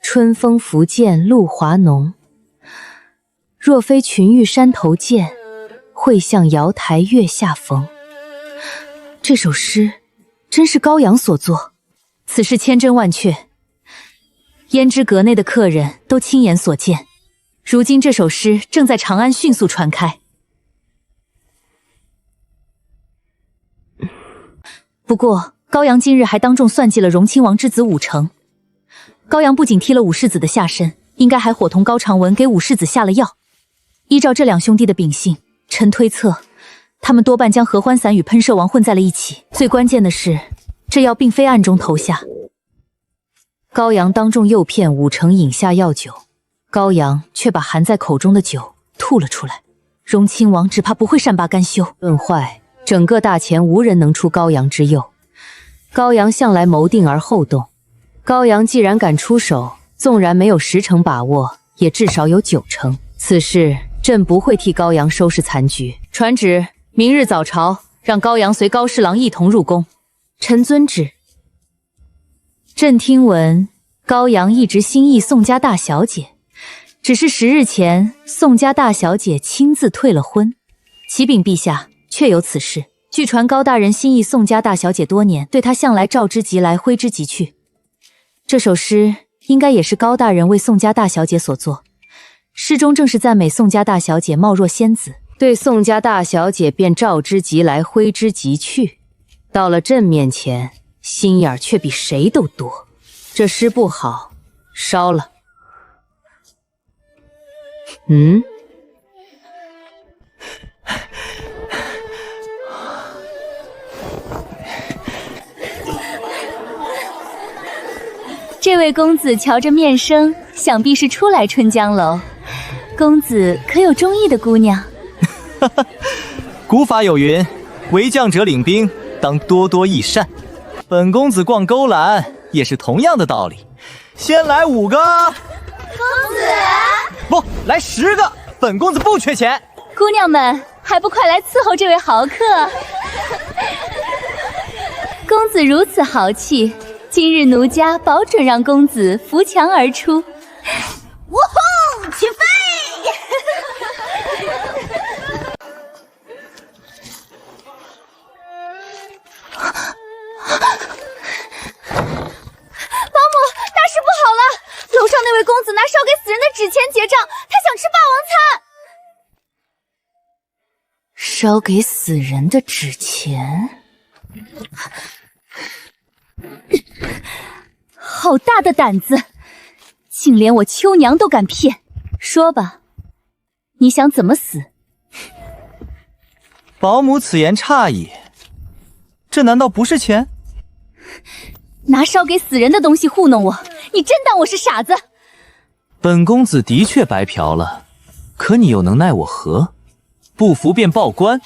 春风拂槛露华浓。若非群玉山头见，会向瑶台月下逢。这首诗真是高阳所作，此事千真万确，胭脂阁内的客人都亲眼所见。如今这首诗正在长安迅速传开。不过高阳今日还当众算计了荣亲王之子武成。高阳不仅踢了武世子的下身，应该还伙同高长文给武世子下了药。依照这两兄弟的秉性，臣推测他们多半将合欢散与喷射王混在了一起。最关键的是，这药并非暗中投下。高阳当众诱骗武成饮下药酒，高阳却把含在口中的酒吐了出来。荣亲王只怕不会善罢甘休。论坏，整个大前无人能出高阳之右。高阳向来谋定而后动，高阳既然敢出手，纵然没有10成把握，也至少有9成。此事朕不会替高阳收拾残局。传旨，明日早朝，让高阳随高侍郎一同入宫。臣遵旨。朕听闻高阳一直心意宋家大小姐，只是10日前宋家大小姐亲自退了婚。启禀陛下，确有此事。据传高大人心意宋家大小姐多年，对她向来召之即来，挥之即去。这首诗应该也是高大人为宋家大小姐所作，诗中正是赞美宋家大小姐貌若仙子，对宋家大小姐便召之即来，挥之即去。到了朕面前，心眼却比谁都多。这诗不好，烧了。这位公子瞧着面生，想必是初来春江楼。公子可有中意的姑娘？古法有云，为将者领兵，当多多益善。本公子逛勾栏也是同样的道理。先来5个。公子，不，来10个。本公子不缺钱。姑娘们，还不快来伺候这位豪客？公子如此豪气，今日奴家保准让公子扶墙而出。呜呼，起飞！保姆，大事不好了！楼上那位公子拿烧给死人的纸钱结账，他想吃霸王餐。烧给死人的纸钱，好大的胆子，竟连我秋娘都敢骗！说吧，你想怎么死？保姆此言差矣，这难道不是钱？拿烧给死人的东西糊弄我，你真当我是傻子？本公子的确白嫖了，可你又能奈我何？不服便报官。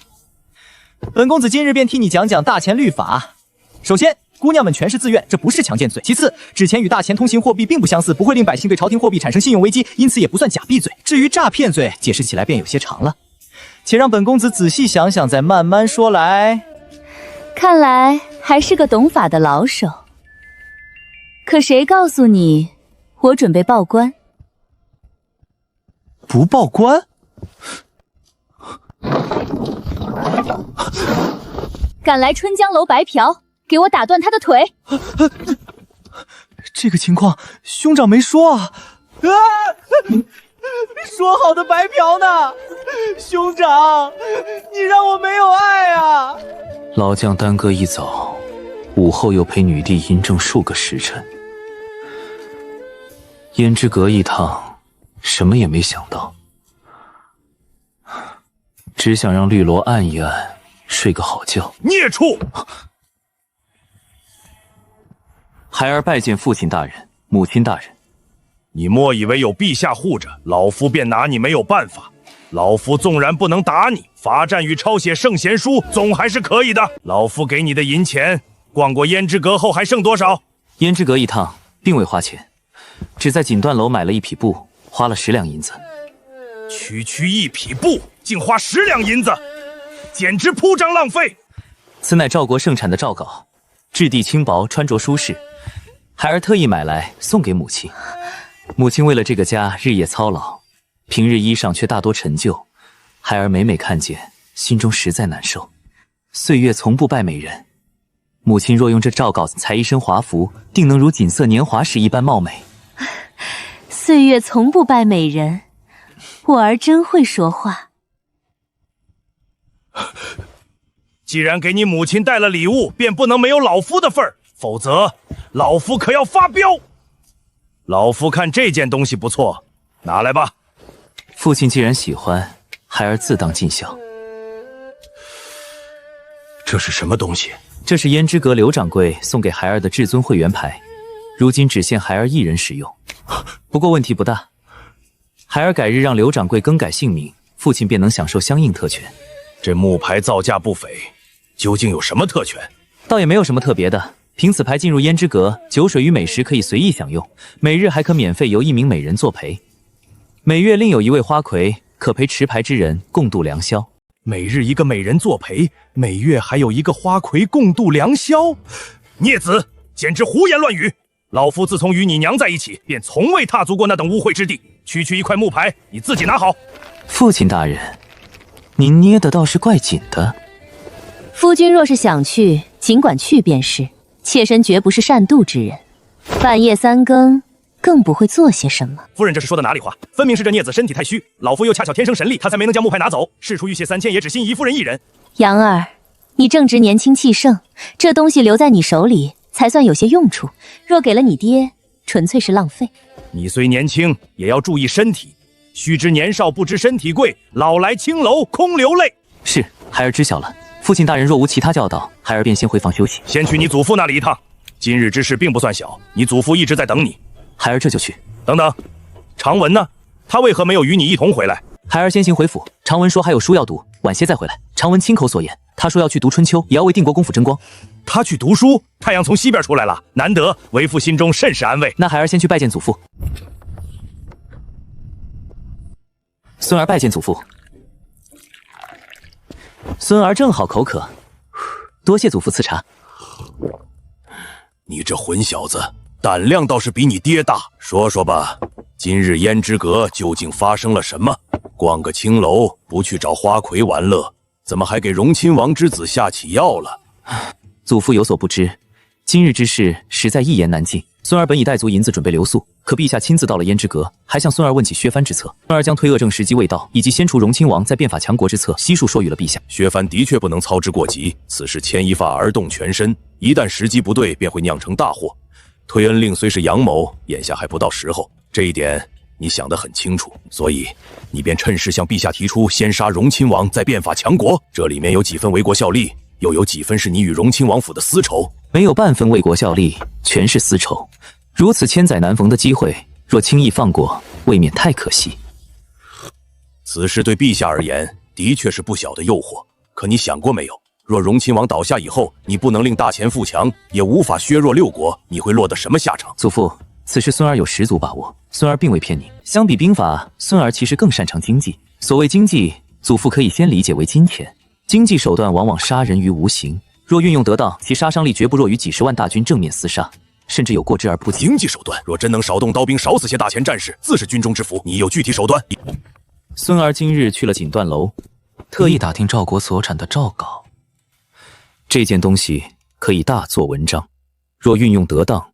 本公子今日便替你讲讲大钱律法。首先，姑娘们全是自愿，这不是强奸罪。其次，纸钱与大钱通行货币并不相似，不会令百姓对朝廷货币产生信用危机，因此也不算假币罪。至于诈骗罪，解释起来便有些长了，且让本公子仔细想想，再慢慢说来。看来还是个懂法的老手。可谁告诉你我准备报官？不报官？敢来春江楼白嫖，给我打断他的腿！这个情况兄长没说啊！说好的白嫖呢？兄长，你让我没有爱啊！老将耽搁一早，午后又陪女帝嬴政数个时辰。胭脂阁一趟，什么也没想到，只想让绿萝按一按，睡个好觉。孽畜！孩儿拜见父亲大人、母亲大人。你莫以为有陛下护着，老夫便拿你没有办法。老夫纵然不能打你，罚站与抄写圣贤书总还是可以的。老夫给你的银钱，逛过胭脂阁后还剩多少？胭脂阁一趟并未花钱，只在锦缎楼买了一匹布，花了10两银子。区一匹布，竟花10两银子，简直铺张浪费。此乃赵国盛产的诏稿，质地轻薄，穿着舒适，孩儿特意买来送给母亲。母亲为了这个家日夜操劳，平日衣裳却大多陈旧，孩儿每每看见，心中实在难受。岁月从不败美人，母亲若用这诏稿裁一身华服，定能如锦瑟年华时一般貌美。岁月从不败美人，我儿真会说话。既然给你母亲带了礼物，便不能没有老夫的份儿，否则老夫可要发飙。老夫看这件东西不错，拿来吧。父亲既然喜欢，孩儿自当尽孝。这是什么东西？这是胭脂阁刘掌柜送给孩儿的至尊会员牌，如今只限孩儿一人使用。不过问题不大，孩儿改日让刘掌柜更改姓名，父亲便能享受相应特权。这木牌造价不菲，究竟有什么特权？倒也没有什么特别的。凭此牌进入胭脂阁，酒水与美食可以随意享用，每日还可免费由一名美人作陪。每月另有一位花魁可陪持牌之人共度良宵。每日一个美人作陪，每月还有一个花魁共度良宵。孽子，简直胡言乱语！老夫自从与你娘在一起，便从未踏足过那等污秽之地。区一块木牌，你自己拿好。父亲大人，您捏的倒是怪紧的。夫君若是想去，尽管去便是。妾身绝不是善妒之人，半夜3更更不会做些什么。夫人这是说的哪里话？分明是这孽子身体太虚，老夫又恰巧天生神力，他才没能将木牌拿走。事出玉屑3000，也只心仪夫人一人。杨儿，你正值年轻气盛，这东西留在你手里才算有些用处。若给了你爹，纯粹是浪费。你虽年轻，也要注意身体。须知年少不知身体贵，老来青楼空流泪。是，孩儿知晓了。父亲大人若无其他教导，孩儿便先回房休息。先去你祖父那里一趟，今日之事并不算小，你祖父一直在等你。孩儿这就去。等等，长文呢？他为何没有与你一同回来？孩儿先行回府，长文说还有书要读，晚些再回来。长文亲口所言，他说要去读《春秋》，也要为定国公府争光。他去读书？太阳从西边出来了，难得，为父心中甚是安慰。那孩儿先去拜见祖父。孙儿拜见祖父。孙儿正好口渴，多谢祖父赐茶。你这混小子，胆量倒是比你爹大。说说吧，今日胭脂阁究竟发生了什么？逛个青楼，不去找花魁玩乐，怎么还给荣亲王之子下起药了？祖父有所不知，今日之事实在一言难尽。孙儿本已带足银子准备留宿，可陛下亲自到了胭脂阁，还向孙儿问起削藩之策。孙儿将推恶政时机未到，以及先除荣亲王再变法强国之策悉数说与了陛下。削藩的确不能操之过急，此事牵一发而动全身，一旦时机不对，便会酿成大祸。推恩令虽是阳谋，眼下还不到时候，这一点你想得很清楚，所以你便趁势向陛下提出先杀荣亲王，再变法强国。这里面有几分为国效力，又有几分是你与荣亲王府的私仇？没有半分为国效力，全是私仇。如此千载难逢的机会，若轻易放过，未免太可惜。此事对陛下而言，的确是不小的诱惑。可你想过没有？若荣亲王倒下以后，你不能令大钱富强，也无法削弱六国，你会落得什么下场？祖父，此事孙儿有十足把握。孙儿并未骗你。相比兵法，孙儿其实更擅长经济。所谓经济，祖父可以先理解为金钱。经济手段往往杀人于无形，若运用得当，其杀伤力绝不弱于几十万大军正面厮杀，甚至有过之而不及。经济手段若真能少动刀兵，少死些大钱战士，自是军中之福。你有具体手段？孙儿今日去了锦缎楼，特意打听赵国所产的诏稿。这件东西可以大做文章，若运用得当，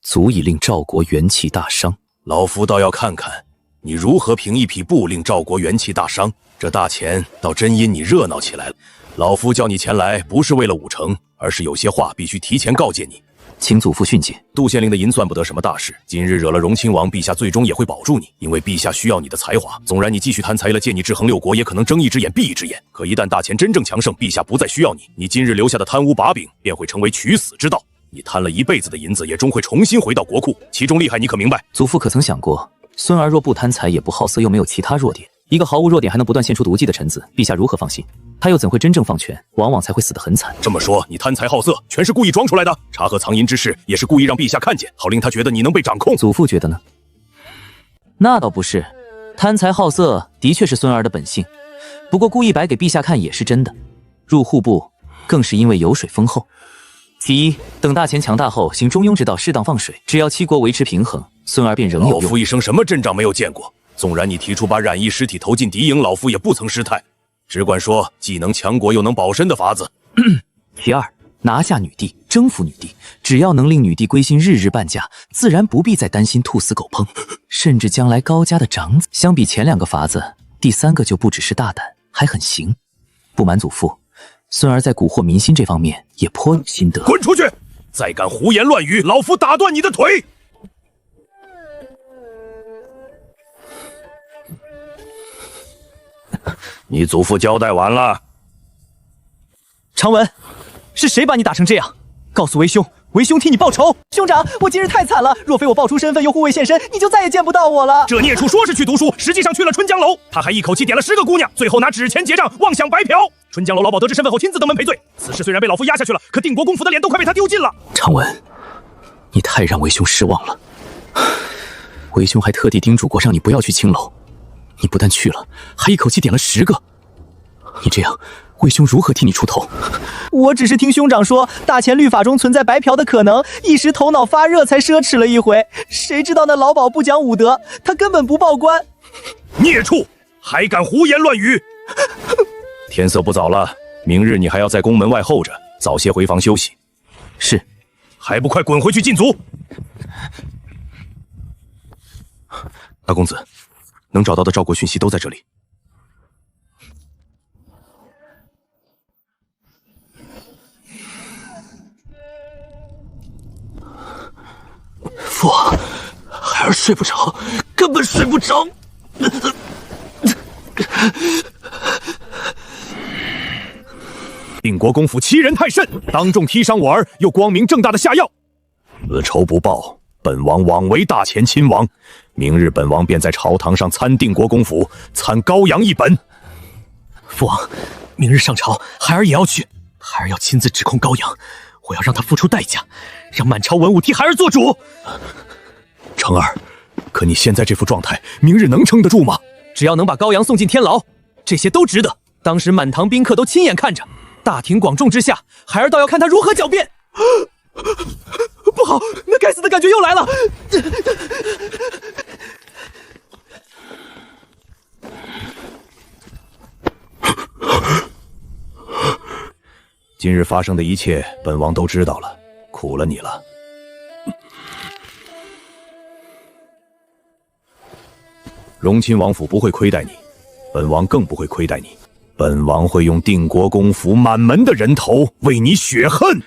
足以令赵国元气大伤。老夫倒要看看你如何凭一匹布令赵国元气大伤。这大钱倒真因你热闹起来了。老夫叫你前来，不是为了武城，而是有些话必须提前告诫你。请祖父训诫。杜县令的银算不得什么大事，今日惹了荣亲王，陛下最终也会保住你，因为陛下需要你的才华。纵然你继续贪财了，借你制衡六国，也可能睁一只眼闭一只眼。可一旦大钱真正强盛，陛下不再需要你，你今日留下的贪污把柄便会成为取死之道。你贪了一辈子的银子，也终会重新回到国库，其中厉害你可明白？祖父可曾想过，孙儿若不贪财，也不好色，又没有其他弱点，一个毫无弱点还能不断献出毒计的臣子，陛下如何放心？他又怎会真正放权？往往才会死得很惨。这么说，你贪财好色，全是故意装出来的？查核藏银之事，也是故意让陛下看见，好令他觉得你能被掌控？祖父觉得呢？那倒不是，贪财好色的确是孙儿的本性，不过故意摆给陛下看也是真的。入户部更是因为油水丰厚。其一，等大钱强大后，行中庸之道，适当放水，只要七国维持平衡，孙儿便仍有用。老夫一生什么阵仗没有见过，纵然你提出把冉义尸体投进敌营，老夫也不曾失态。只管说既能强国又能保身的法子。其二，拿下女帝，征服女帝，只要能令女帝归心，日日伴驾，自然不必再担心兔死狗烹，甚至将来高家的长子。相比前两个法子，第三个就不只是大胆，还很行。不瞒祖父，孙儿在蛊惑民心这方面也颇有心得。滚出去！再敢胡言乱语，老夫打断你的腿！你祖父交代完了。长文，是谁把你打成这样？告诉为兄，为兄替你报仇。兄长，我今日太惨了，若非我报出身份又护卫现身，你就再也见不到我了。这孽畜说是去读书，实际上去了春江楼。他还一口气点了10个姑娘，最后拿纸钱结账，妄想白嫖。春江楼老鸨得知身份后，亲自登门赔罪。此事虽然被老夫压下去了，可定国公府的脸都快被他丢尽了。长文，你太让为兄失望了。为兄还特地叮嘱过，让你不要去青楼。你不但去了，还一口气点了10个。你这样，为兄如何替你出头？我只是听兄长说，大钱律法中存在白嫖的可能，一时头脑发热才奢侈了一回。谁知道那老鸨不讲武德，他根本不报官。孽畜，还敢胡言乱语！天色不早了，明日你还要在宫门外候着，早些回房休息。是。还不快滚回去禁足！大公子，能找到的赵国讯息都在这里。父王，孩儿睡不着，根本睡不着。定国公府欺人太甚，当众踢伤我儿，又光明正大的下药，此仇不报，本王枉为大钱亲王。明日本王便在朝堂上参定国公府，参高阳一本。父王，明日上朝，孩儿也要去。孩儿要亲自指控高阳，我要让他付出代价，让满朝文武替孩儿做主。成儿，可你现在这副状态，明日能撑得住吗？只要能把高阳送进天牢，这些都值得。当时满堂宾客都亲眼看着，大庭广众之下，孩儿倒要看他如何狡辩。不好，那该死的感觉又来了。今日发生的一切，本王都知道了，苦了你了。荣亲王府不会亏待你，本王更不会亏待你。本王会用定国公府满门的人头为你雪恨。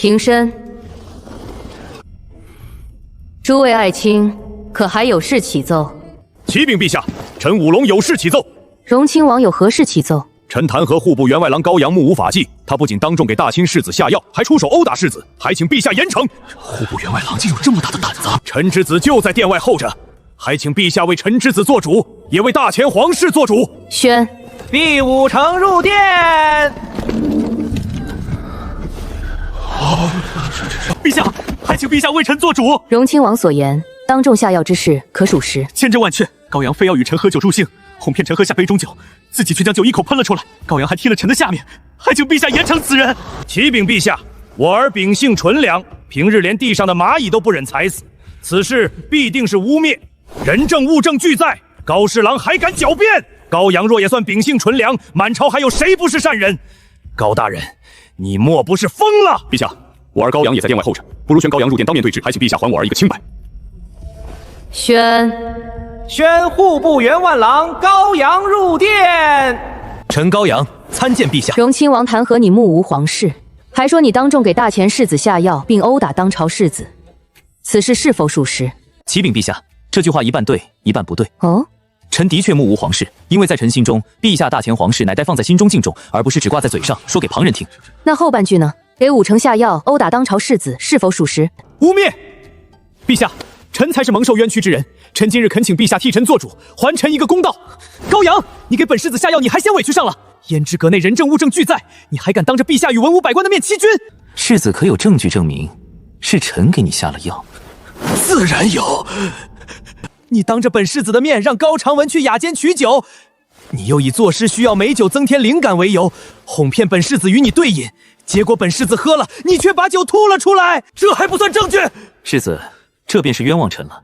平身。诸位爱卿，可还有事启奏？启禀陛下，臣武龙有事启奏。荣亲王有何事启奏？臣弹劾户部员外郎高阳目无法纪，他不仅当众给大清世子下药，还出手殴打世子，还请陛下严惩。户部员外郎竟有这么大的胆子！臣之子就在殿外候着，还请陛下为臣之子做主，也为大前皇室做主。宣第5城入殿。陛下，还请陛下为臣做主。荣亲王所言，当众下药之事可属实。千真万确，高阳非要与臣喝酒助兴，哄骗臣喝下杯中酒，自己却将酒一口喷了出来。高阳还踢了臣的下面，还请陛下严惩此人。启禀陛下，我儿秉性纯良，平日连地上的蚂蚁都不忍踩死，此事必定是污蔑。人证物证俱在，高侍郎还敢狡辩？高阳若也算秉性纯良，满朝还有谁不是善人？高大人，你莫不是疯了？陛下，我儿高阳也在殿外候着，不如宣高阳入殿当面对质，还请陛下还我儿一个清白。宣户部员外郎高阳入殿。臣高阳参见陛下。荣亲王弹劾你目无皇室，还说你当众给大前世子下药，并殴打当朝世子，此事是否属实？启禀陛下，这句话一半对，一半不对。哦，臣的确目无皇室，因为在臣心中，陛下大前皇室乃待放在心中敬重，而不是只挂在嘴上说给旁人听。那后半句呢？给武城下药殴打当朝世子，是否属实？污蔑！陛下，臣才是蒙受冤屈之人，臣今日恳请陛下替臣做主，还臣一个公道。高阳，你给本世子下药，你还嫌委屈上了？胭脂阁内人证物证俱在，你还敢当着陛下与文武百官的面欺君？世子可有证据证明是臣给你下了药？自然有。你当着本世子的面让高长文去雅间取酒，你又以作诗需要美酒增添灵感为由，哄骗本世子与你对饮，结果本世子喝了，你却把酒吐了出来，这还不算证据？世子，这便是冤枉臣了。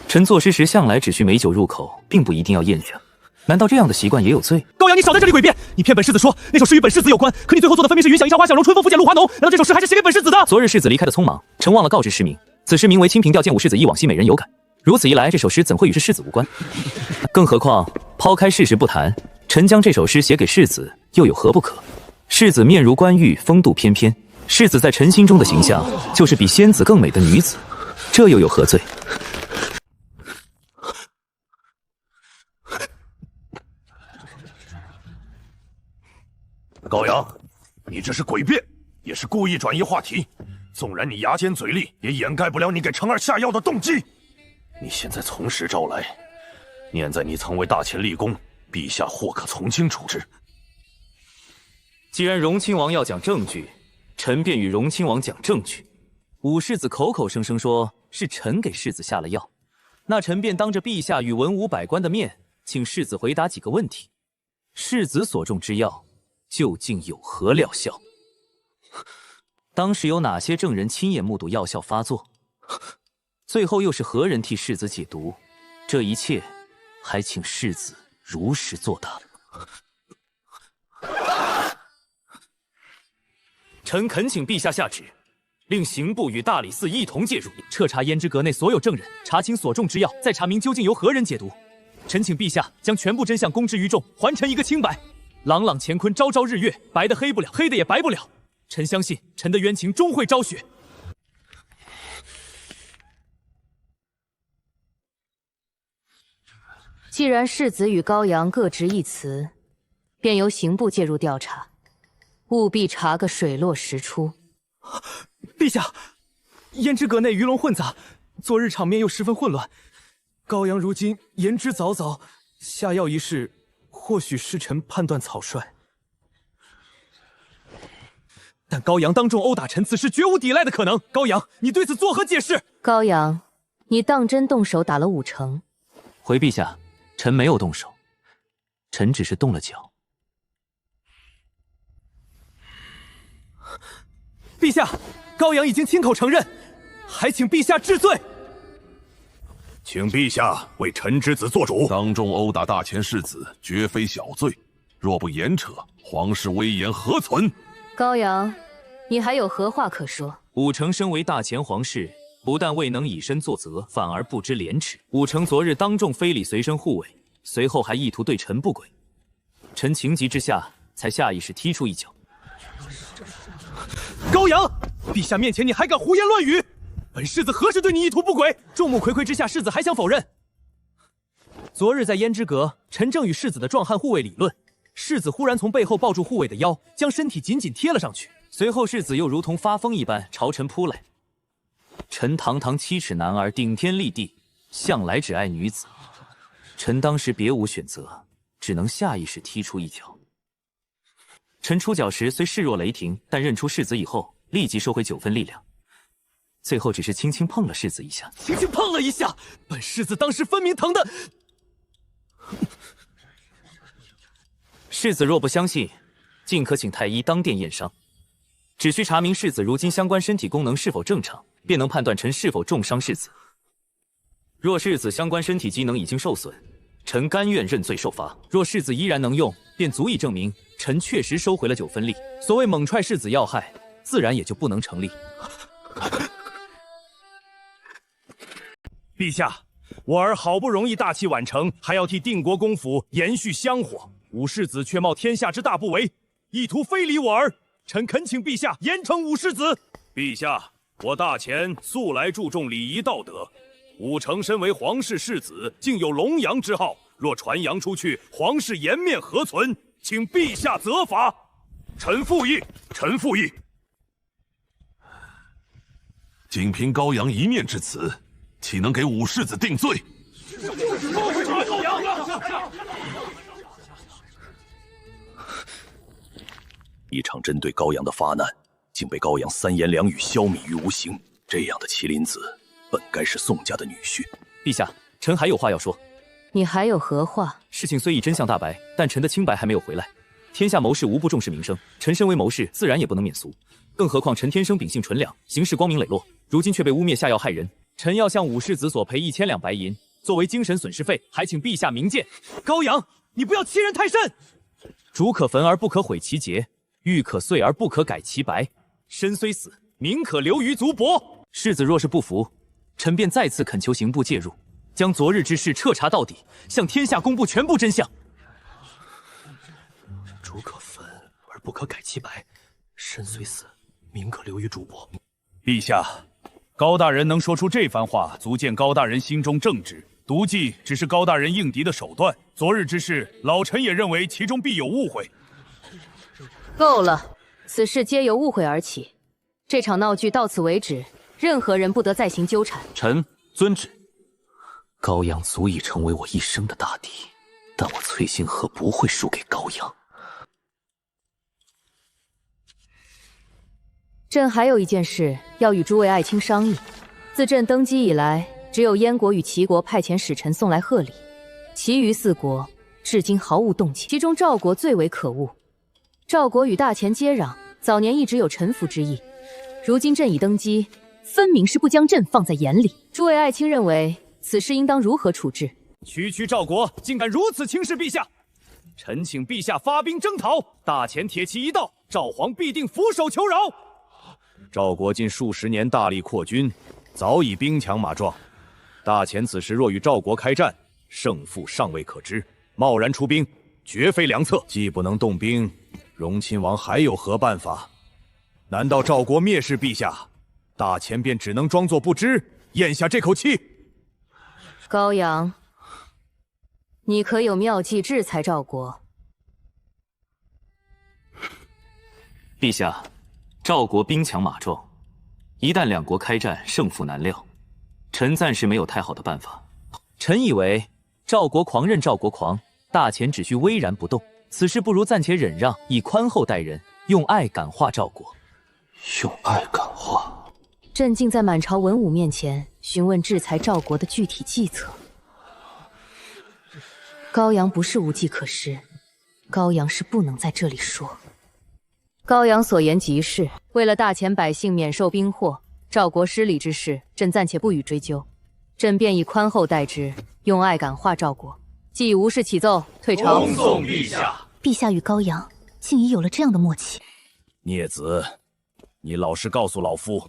臣作诗时向来只需美酒入口，并不一定要咽下。难道这样的习惯也有罪？高阳，你少在这里诡辩！你骗本世子说那首诗与本世子有关，可你最后做的分明是云想衣裳花想容，春风拂槛露华浓。难道这首诗还是写给本世子的？昨日世子离开的匆忙，臣忘了告知诗名。此诗名为《清平调见武世子忆往昔美人有感》。如此一来，这首诗怎会与世子无关？更何况，抛开事实不谈，臣将这首诗写给世子，又有何不可？世子面如冠玉，风度翩翩，世子在臣心中的形象，就是比仙子更美的女子，这又有何罪？高阳，你这是诡辩，也是故意转移话题。纵然你牙尖嘴利，也掩盖不了你给程儿下药的动机。你现在从实招来，念在你曾为大前立功，陛下或可从轻处置。既然荣亲王要讲证据，臣便与荣亲王讲证据。武世子口口声声说是臣给世子下了药，那臣便当着陛下与文武百官的面，请世子回答几个问题：世子所中之药究竟有何疗效？当时有哪些证人亲眼目睹药效发作？最后又是何人替世子解毒？这一切，还请世子如实作答。臣恳请陛下下旨，令刑部与大理寺一同介入，彻查胭脂阁内所有证人，查清所中之药，再查明究竟由何人解毒。臣请陛下将全部真相公之于众，还臣一个清白。朗朗乾坤，朝朝日月，白的黑不了，黑的也白不了。臣相信臣的冤情终会昭雪。既然世子与高阳各执一词，便由刑部介入调查，务必查个水落石出。陛下，胭脂阁内鱼龙混杂，昨日场面又十分混乱。高阳如今言之凿凿，下药一事或许是臣判断草率。但高阳当众殴打臣，此事绝无抵赖的可能。高阳，你对此作何解释？高阳，你当真动手打了武城？回陛下，臣没有动手，臣只是动了脚。陛下，高阳已经亲口承认，还请陛下治罪。请陛下为臣之子做主。当众殴打大前世子，绝非小罪，若不严惩，皇室威严何存？高阳，你还有何话可说？武城身为大前皇室，不但未能以身作则，反而不知廉耻。武城昨日当众非礼随身护卫，随后还意图对臣不轨，臣情急之下才下意识踢出一脚。高阳，陛下面前你还敢胡言乱语？本世子何时对你意图不轨？众目睽睽之下，世子还想否认？昨日在胭脂阁，陈正与世子的壮汉护卫理论，世子忽然从背后抱住护卫的腰，将身体紧紧贴了上去。随后世子又如同发疯一般朝臣扑来。臣堂堂7尺男儿，顶天立地，向来只爱女子。臣当时别无选择，只能下意识踢出一脚。臣出脚时虽势若雷霆，但认出世子以后，立即收回9分力量。最后只是轻轻碰了世子一下，轻轻碰了一下，本世子当时分明疼的。世子若不相信，尽可请太医当殿验伤，只需查明世子如今相关身体功能是否正常，便能判断臣是否重伤世子。若世子相关身体机能已经受损，臣甘愿认罪受罚；若世子依然能用，便足以证明臣确实收回了9分力。所谓猛踹世子要害，自然也就不能成立。陛下，我儿好不容易大器晚成，还要替定国公府延续香火，武世子却冒天下之大不韪，意图非礼我儿。臣恳请陛下严惩武世子。陛下，我大前素来注重礼仪道德，武成身为皇室世子，竟有龙阳之好，若传扬出去，皇室颜面何存？请陛下责罚。臣附议，臣附议。仅凭高阳一面之词，岂能给武世子定罪？一场针对高阳的发难，竟被高阳3言2语消弭于无形。这样的麒麟子，本该是宋家的女婿。陛下，臣还有话要说。你还有何话？事情虽已真相大白，但臣的清白还没有回来。天下谋士无不重视名声，臣身为谋士，自然也不能免俗。更何况臣天生秉性纯良，行事光明磊落，如今却被污蔑下药害人，臣要向武世子索赔1000两白银，作为精神损失费，还请陛下明鉴。高阳，你不要欺人太甚！竹可焚而不可毁其节，玉可碎而不可改其白。身虽死，名可留于足帛。世子若是不服，臣便再次恳求刑部介入，将昨日之事彻查到底，向天下公布全部真相。竹可焚而不可改其白，身虽死，名可留于主帛。陛下，高大人能说出这番话，足见高大人心中正直。毒计只是高大人应敌的手段。昨日之事，老臣也认为其中必有误会。够了，此事皆由误会而起。这场闹剧到此为止，任何人不得再行纠缠。臣遵旨。高阳足以成为我一生的大敌，但我翠星河不会输给高阳。朕还有一件事要与诸位爱卿商议。自朕登基以来，只有燕国与齐国派遣使臣送来贺礼，其余4国至今毫无动静。其中赵国最为可恶。赵国与大前接壤，早年一直有臣服之意，如今朕已登基，分明是不将朕放在眼里。诸位爱卿认为此事应当如何处置？区赵国竟敢如此轻视陛下，臣请陛下发兵征讨。大前铁骑一到，赵皇必定俯首求饶。赵国近数十年大力扩军，早已兵强马壮。大前此时若与赵国开战，胜负尚未可知，贸然出兵，绝非良策。既不能动兵，荣亲王还有何办法？难道赵国蔑视陛下，大前便只能装作不知，咽下这口气？高阳，你可有妙计制裁赵国？陛下，赵国兵强马壮，一旦2国开战，胜负难料。臣暂时没有太好的办法。臣以为赵国狂任赵国狂，大前只需巍然不动。此事不如暂且忍让，以宽厚待人，用爱感化赵国。用爱感化。朕竟在满朝文武面前询问制裁赵国的具体计策。高阳不是无计可施，高阳是不能在这里说。高阳所言极是，为了大前百姓免受兵祸，赵国失礼之事，朕暂且不予追究。朕便以宽厚待之，用爱感化赵国。既已无事启奏，退朝。恭送陛下。陛下与高阳竟已有了这样的默契。孽子，你老实告诉老夫，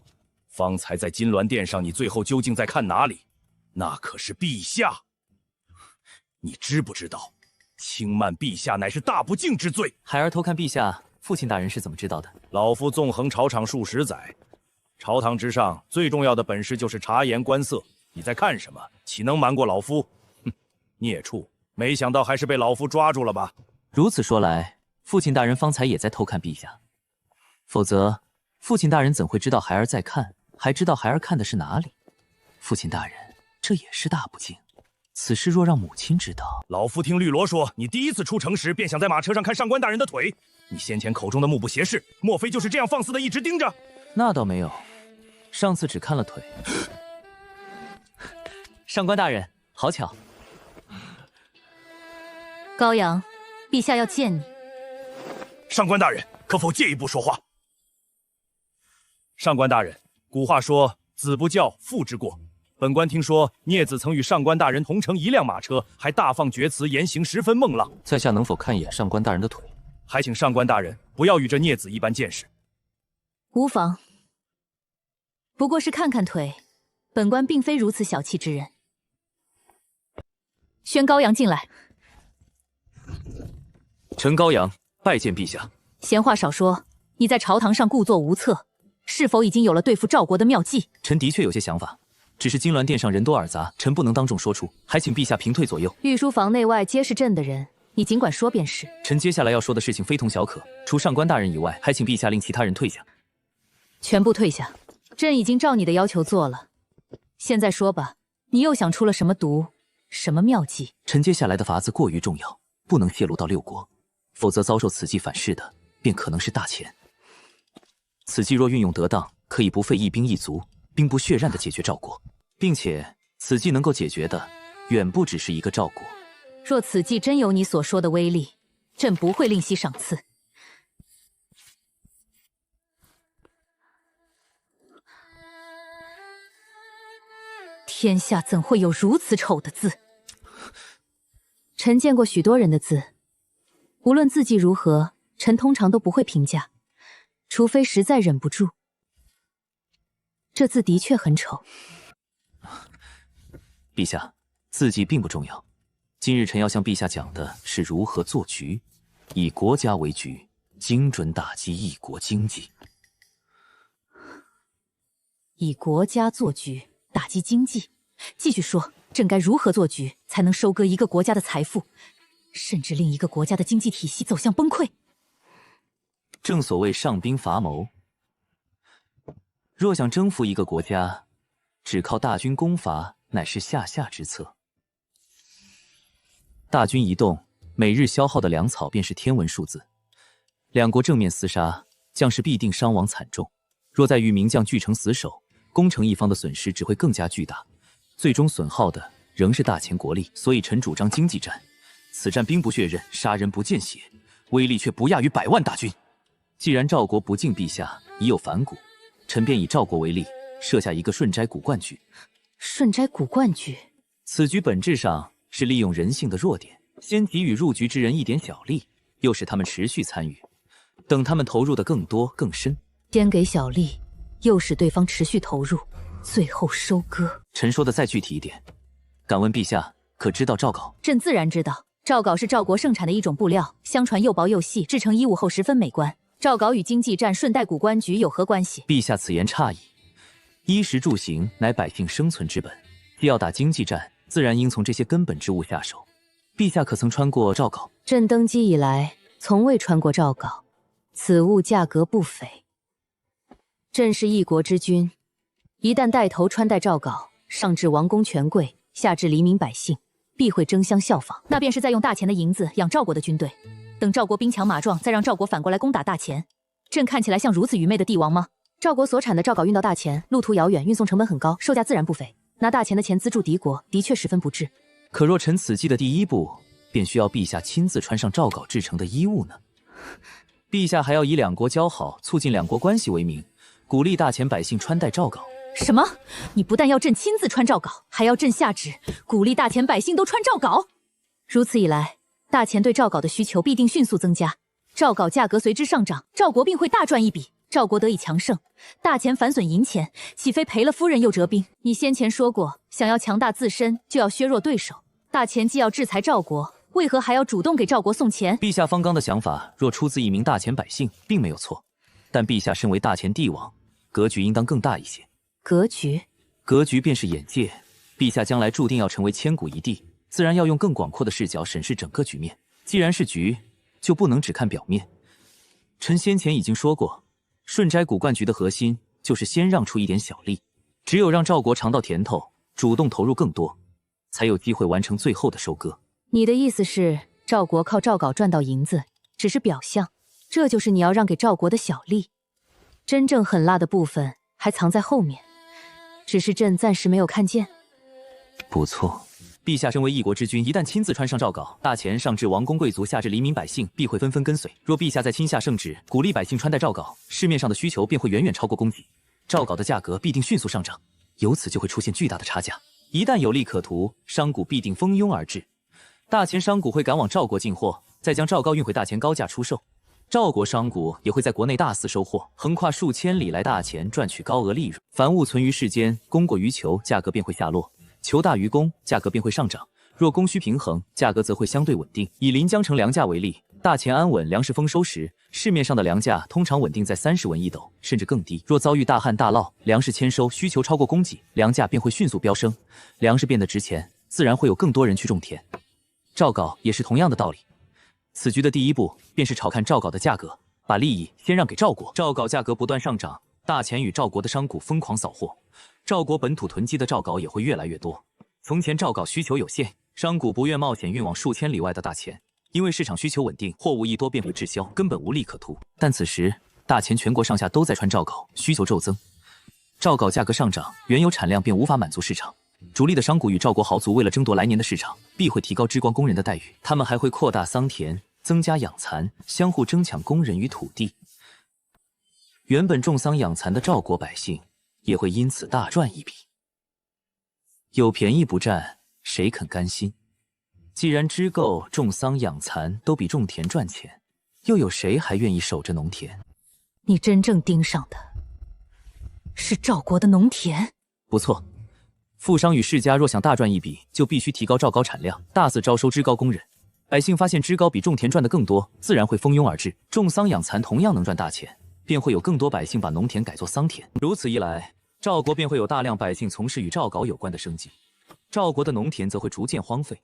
方才在金銮殿上，你最后究竟在看哪里？那可是陛下。你知不知道，轻慢陛下乃是大不敬之罪？孩儿偷看陛下父亲大人是怎么知道的？老夫纵横朝场数十载，朝堂之上最重要的本事就是察言观色。你在看什么？岂能瞒过老夫？哼，孽畜！没想到还是被老夫抓住了吧？如此说来，父亲大人方才也在偷看陛下，否则父亲大人怎会知道孩儿在看，还知道孩儿看的是哪里？父亲大人，这也是大不敬。此事若让母亲知道，老夫听绿萝说，你第一次出城时便想在马车上看上官大人的腿。你先前口中的目不斜视，莫非就是这样放肆的一直盯着？那倒没有，上次只看了腿。上官大人，好巧。高阳，陛下要见你。上官大人，可否借一步说话？上官大人，古话说子不教，父之过。本官听说孽子曾与上官大人同乘一辆马车，还大放厥词，言行十分孟浪。在下能否看一眼上官大人的腿？还请上官大人不要与这孽子一般见识。无妨，不过是看看腿，本官并非如此小气之人。宣高阳进来。臣高阳拜见陛下。闲话少说，你在朝堂上故作无策，是否已经有了对付赵国的妙计？臣的确有些想法，只是金銮殿上人多耳杂，臣不能当众说出，还请陛下平退左右。御书房内外皆是朕的人，你尽管说便是。臣接下来要说的事情非同小可，除上官大人以外，还请陛下令其他人退下。全部退下。朕已经照你的要求做了。现在说吧，你又想出了什么毒，什么妙计？臣接下来的法子过于重要，不能泄露到六国，否则遭受此计反噬的便可能是大钱。此计若运用得当，可以不费一兵一卒，兵不血刃地解决赵国，并且此计能够解决的远不只是一个赵国。若此计真有你所说的威力，朕不会吝惜赏赐。天下怎会有如此丑的字？臣见过许多人的字，无论字迹如何，臣通常都不会评价，除非实在忍不住。这字的确很丑。陛下，字迹并不重要，今日臣要向陛下讲的是如何做局，以国家为局，精准打击一国经济。以国家做局，打击经济。继续说，朕该如何做局，才能收割一个国家的财富，甚至令一个国家的经济体系走向崩溃？正所谓上兵伐谋，若想征服一个国家，只靠大军攻伐乃是下之策。大军一动，每日消耗的粮草便是天文数字。两国正面厮杀，将士必定伤亡惨重。若再与名将俱成死守，攻城一方的损失只会更加巨大，最终损耗的仍是大钱国力。所以臣主张经济战，此战兵不血刃，杀人不见血，威力却不亚于100万大军。既然赵国不敬陛下，已有反骨，臣便以赵国为例，设下一个顺斋古冠局。顺斋古冠局，此局本质上是利用人性的弱点，先给予入局之人一点小利，又使他们持续参与，等他们投入的更多更深，先给小利，又使对方持续投入，最后收割。臣说的再具体一点，敢问陛下可知道赵缟？朕自然知道，赵缟是赵国盛产的一种布料，相传又薄又细，制成衣物后十分美观。赵缟与经济战顺带古官局有何关系？陛下此言差矣。衣食住行乃百姓生存之本，既要打经济战，自然应从这些根本之物下手。陛下可曾穿过赵缟？朕登基以来，从未穿过赵缟，此物价格不菲。朕是一国之君，一旦带头穿戴赵缟，上至王公权贵，下至黎民百姓，必会争相效仿。那便是在用大钱的银子养赵国的军队，等赵国兵强马壮，再让赵国反过来攻打大钱。朕看起来像如此愚昧的帝王吗？赵国所产的赵缟运到大钱，路途遥远，运送成本很高，售价自然不菲。拿大钱的钱资助敌国，的确十分不智。可若臣此计的第一步，便需要陛下亲自穿上赵缟制成的衣物呢？陛下还要以两国交好、促进两国关系为名，鼓励大钱百姓穿戴赵缟。什么？你不但要朕亲自穿赵缟，还要朕下旨鼓励大钱百姓都穿赵缟？如此一来，大钱对赵缟的需求必定迅速增加，赵缟价格随之上涨，赵国并会大赚一笔，赵国得以强盛。大钱反损银钱，岂非赔了夫人又折兵？你先前说过，想要强大自身，就要削弱对手。大钱既要制裁赵国，为何还要主动给赵国送钱？陛下方刚的想法若出自一名大钱百姓，并没有错，但陛下身为大钱帝王，格局应当更大一些。格局？格局便是眼界。陛下将来注定要成为千古一帝，自然要用更广阔的视角审视整个局面。既然是局，就不能只看表面。臣先前已经说过，顺斋古观局的核心就是先让出一点小利，只有让赵国尝到甜头，主动投入更多，才有机会完成最后的收割。你的意思是，赵国靠赵稿赚到银子只是表象，这就是你要让给赵国的小利，真正狠辣的部分还藏在后面，只是朕暂时没有看见。不错，陛下身为一国之君，一旦亲自穿上诏稿，大钱上至王公贵族，下至黎民百姓，必会纷纷跟随。若陛下再亲下圣旨，鼓励百姓穿戴诏稿，市面上的需求便会远远超过供给，诏稿的价格必定迅速上涨，由此就会出现巨大的差价。一旦有利可图，商贾必定蜂拥而至，大钱商贾会赶往赵国进货，再将赵高运回大钱高价出售。赵国商贾也会在国内大肆收货，横跨数千里来大钱赚取高额利润。凡物存于世间，供过于求，价格便会下落。求大于供，价格便会上涨；若供需平衡，价格则会相对稳定。以临江城粮价为例，大钱安稳，粮食丰收时，市面上的粮价通常稳定在30文一斗，甚至更低。若遭遇大旱大涝，粮食欠收，需求超过供给，粮价便会迅速飙升，粮食变得值钱，自然会有更多人去种田。诏稿也是同样的道理。此局的第一步便是炒看诏稿的价格，把利益先让给赵国。诏稿价格不断上涨，大钱与赵国的商贾疯狂扫货，赵国本土囤积的诏稿也会越来越多。从前诏稿需求有限，商贾不愿冒险运往数千里外的大钱，因为市场需求稳定，货物一多便会滞销，根本无利可图。但此时大钱全国上下都在穿诏稿，需求骤增，诏稿价格上涨，原有产量便无法满足市场。逐利的商贾与赵国豪族为了争夺来年的市场，必会提高织光工人的待遇，他们还会扩大桑田，增加养蚕，相互争抢工人与土地。原本种桑养蚕的赵国百姓也会因此大赚一笔。有便宜不占，谁肯甘心？既然织购、种桑养蚕都比种田赚钱，又有谁还愿意守着农田？你真正盯上的是赵国的农田。不错，富商与世家若想大赚一笔，就必须提高赵高产量，大肆招收织高工人。百姓发现织高比种田赚得更多，自然会蜂拥而至。种桑养蚕同样能赚大钱，便会有更多百姓把农田改作桑田。如此一来，赵国便会有大量百姓从事与诏稿有关的生计，赵国的农田则会逐渐荒废。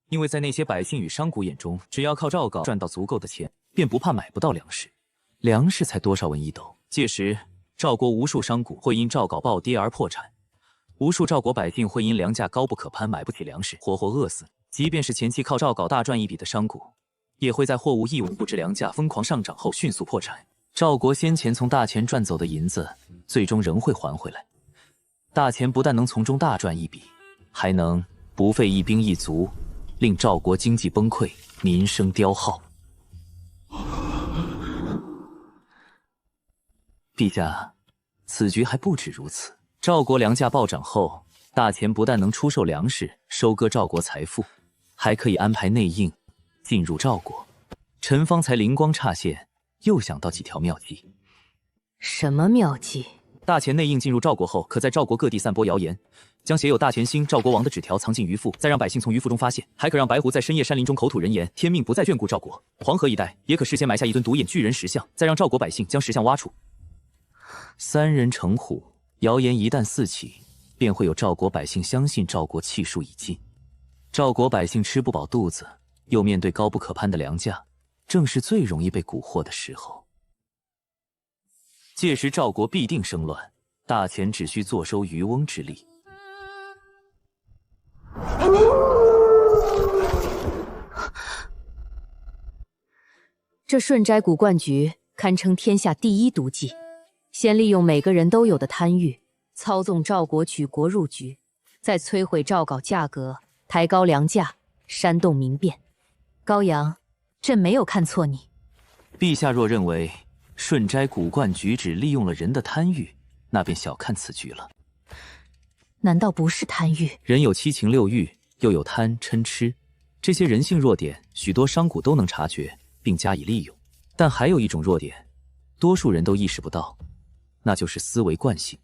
因为在那些百姓与商贾眼中，只要靠诏稿赚到足够的钱，便不怕买不到粮食。粮食才多少文一斗？届时，赵国无数商贾会因诏稿暴跌而破产，无数赵国百姓会因粮价高不可攀，买不起粮食，活活饿死。即便是前期靠诏稿大赚一笔的商贾，也会在货物一文不值、粮价疯狂上涨后迅速破产。赵国先前从大钱赚走的银子，最终仍会还回来。大钱不但能从中大赚一笔，还能不费一兵一卒，令赵国经济崩溃，民生凋耗。陛下，此局还不止如此。赵国粮价暴涨后，大钱不但能出售粮食，收割赵国财富，还可以安排内应进入赵国。臣方才灵光乍现，又想到几条妙计。什么妙计？大钱内应进入赵国后，可在赵国各地散播谣言，将写有大钱兴赵国王的纸条藏进鱼腹，再让百姓从鱼腹中发现。还可让白狐在深夜山林中口吐人言，天命不再眷顾赵国。黄河一带也可事先埋下一尊独眼巨人石像，再让赵国百姓将石像挖出。三人成虎，谣言一旦四起，便会有赵国百姓相信赵国气数已尽。赵国百姓吃不饱肚子，又面对高不可攀的粮价，正是最容易被蛊惑的时候。届时赵国必定生乱，大钱只需坐收渔翁之利。这顺斋古观局堪称天下第一毒计，先利用每个人都有的贪欲，操纵赵国举国入局，再摧毁诏稿价格，抬高粮价，煽动民变。高阳，朕没有看错你。陛下若认为顺斋古观局只利用了人的贪欲，那便小看此局了。难道不是贪欲？人有七情六欲，又有贪嗔痴，这些人性弱点，许多商贾都能察觉并加以利用。但还有一种弱点，多数人都意识不到，那就是思维惯性。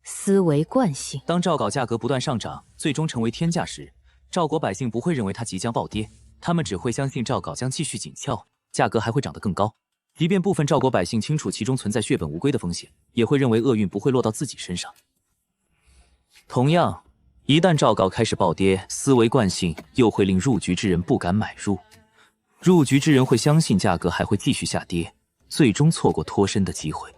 思维惯性。当诏稿价格不断上涨，最终成为天价时，赵国百姓不会认为它即将暴跌，他们只会相信赵稿将继续紧俏，价格还会涨得更高。即便部分赵国百姓清楚其中存在血本无归的风险，也会认为厄运不会落到自己身上。同样，一旦赵稿开始暴跌，思维惯性又会令入局之人不敢买入，入局之人会相信价格还会继续下跌，最终错过脱身的机会。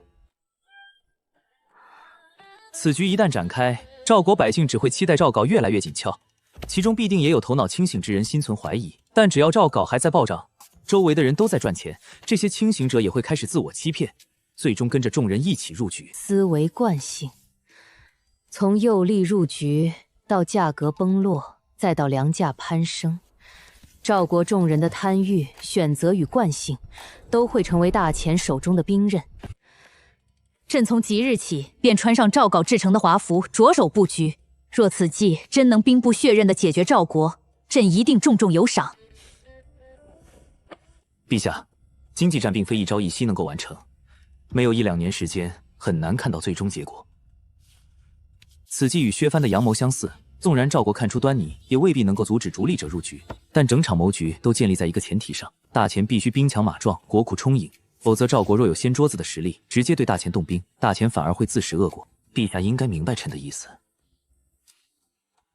此局一旦展开，赵国百姓只会期待赵稿越来越紧俏，其中必定也有头脑清醒之人心存怀疑。但只要赵稿还在暴涨，周围的人都在赚钱，这些清醒者也会开始自我欺骗，最终跟着众人一起入局。思维惯性，从诱利入局到价格崩落，再到粮价攀升，赵国众人的贪欲、选择与惯性，都会成为大钱手中的兵刃。朕从即日起便穿上赵稿制成的华服，着手布局。若此计真能兵不血刃地解决赵国，朕一定重重有赏。陛下，经济战并非一朝一夕能够完成，没有1-2年时间，很难看到最终结果。此计与薛藩的阳谋相似，纵然赵国看出端倪，也未必能够阻止逐利者入局。但整场谋局都建立在一个前提上：大钱必须兵强马壮，国库充盈，否则赵国若有掀桌子的实力，直接对大钱动兵，大钱反而会自食恶果。陛下应该明白臣的意思。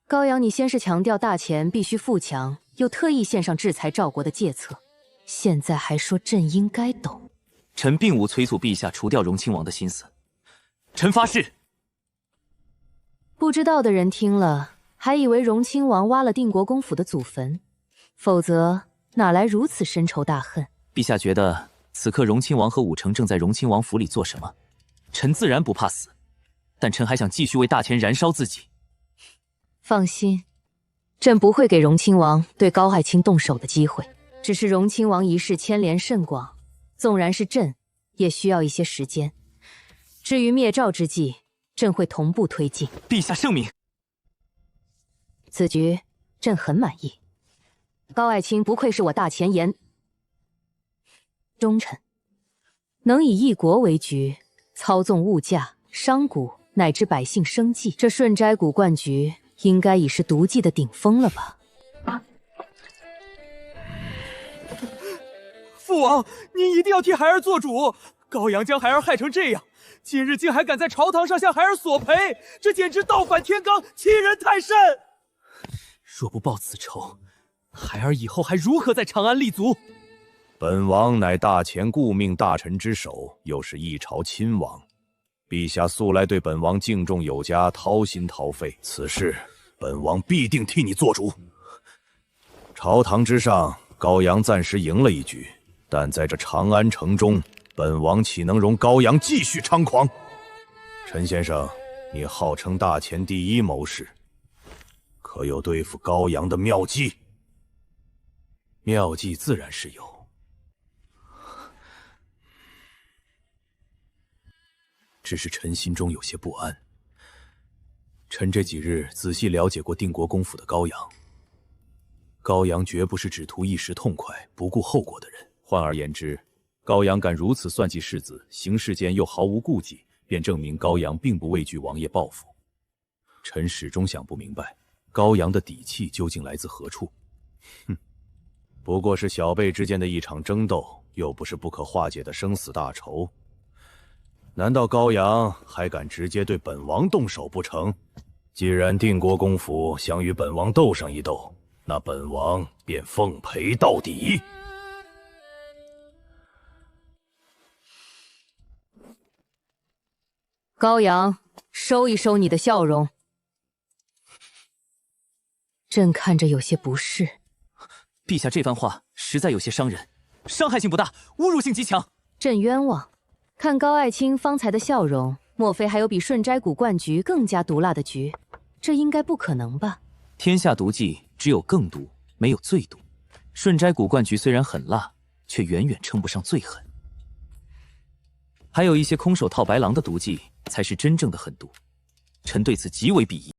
高阳，你先是强调大钱必须富强，又特意献上制裁赵国的计策，现在还说朕应该懂。臣并无催促陛下除掉荣亲王的心思，臣发誓。不知道的人听了，还以为荣亲王挖了定国公府的祖坟，否则哪来如此深仇大恨？陛下觉得此刻荣亲王和武成正在荣亲王府里做什么？臣自然不怕死，但臣还想继续为大钱燃烧自己。放心，朕不会给荣亲王对高爱卿动手的机会。只是荣亲王一事牵连甚广，纵然是朕，也需要一些时间。至于灭赵之计，朕会同步推进。陛下圣明。此局朕很满意，高爱卿不愧是我大前言忠臣，能以一国为局，操纵物价、商贾乃至百姓生计，这顺斋谷灌局应该已是毒计的顶峰了吧？父王，您一定要替孩儿做主！高阳将孩儿害成这样，今日竟还敢在朝堂上向孩儿索赔，这简直倒反天罡，欺人太甚！若不报此仇，孩儿以后还如何在长安立足？本王乃大钱顾命大臣之首，又是一朝亲王，陛下素来对本王敬重有加，掏心掏肺，此事本王必定替你做主。朝堂之上，高阳暂时赢了一局，但在这长安城中，本王岂能容高阳继续猖狂？陈先生，你号称大钱第一谋士，可有对付高阳的妙计？妙计自然是有。只是臣心中有些不安。臣这几日仔细了解过定国公府的高阳，高阳绝不是只图一时痛快、不顾后果的人。换而言之，高阳敢如此算计世子，行事间又毫无顾忌，便证明高阳并不畏惧王爷报复。臣始终想不明白，高阳的底气究竟来自何处？哼，不过是小辈之间的一场争斗，又不是不可化解的生死大仇。难道高阳还敢直接对本王动手不成？既然定国公府想与本王斗上一斗，那本王便奉陪到底。高阳，收一收你的笑容。朕看着有些不适。陛下这番话实在有些伤人，伤害性不大，侮辱性极强。朕冤枉。看高爱卿方才的笑容，莫非还有比顺斋谷灌局更加毒辣的局？这应该不可能吧？天下毒计只有更毒，没有最毒。顺斋谷灌局虽然很辣，却远远称不上最狠。还有一些空手套白狼的毒计，才是真正的狠毒。臣对此极为鄙夷。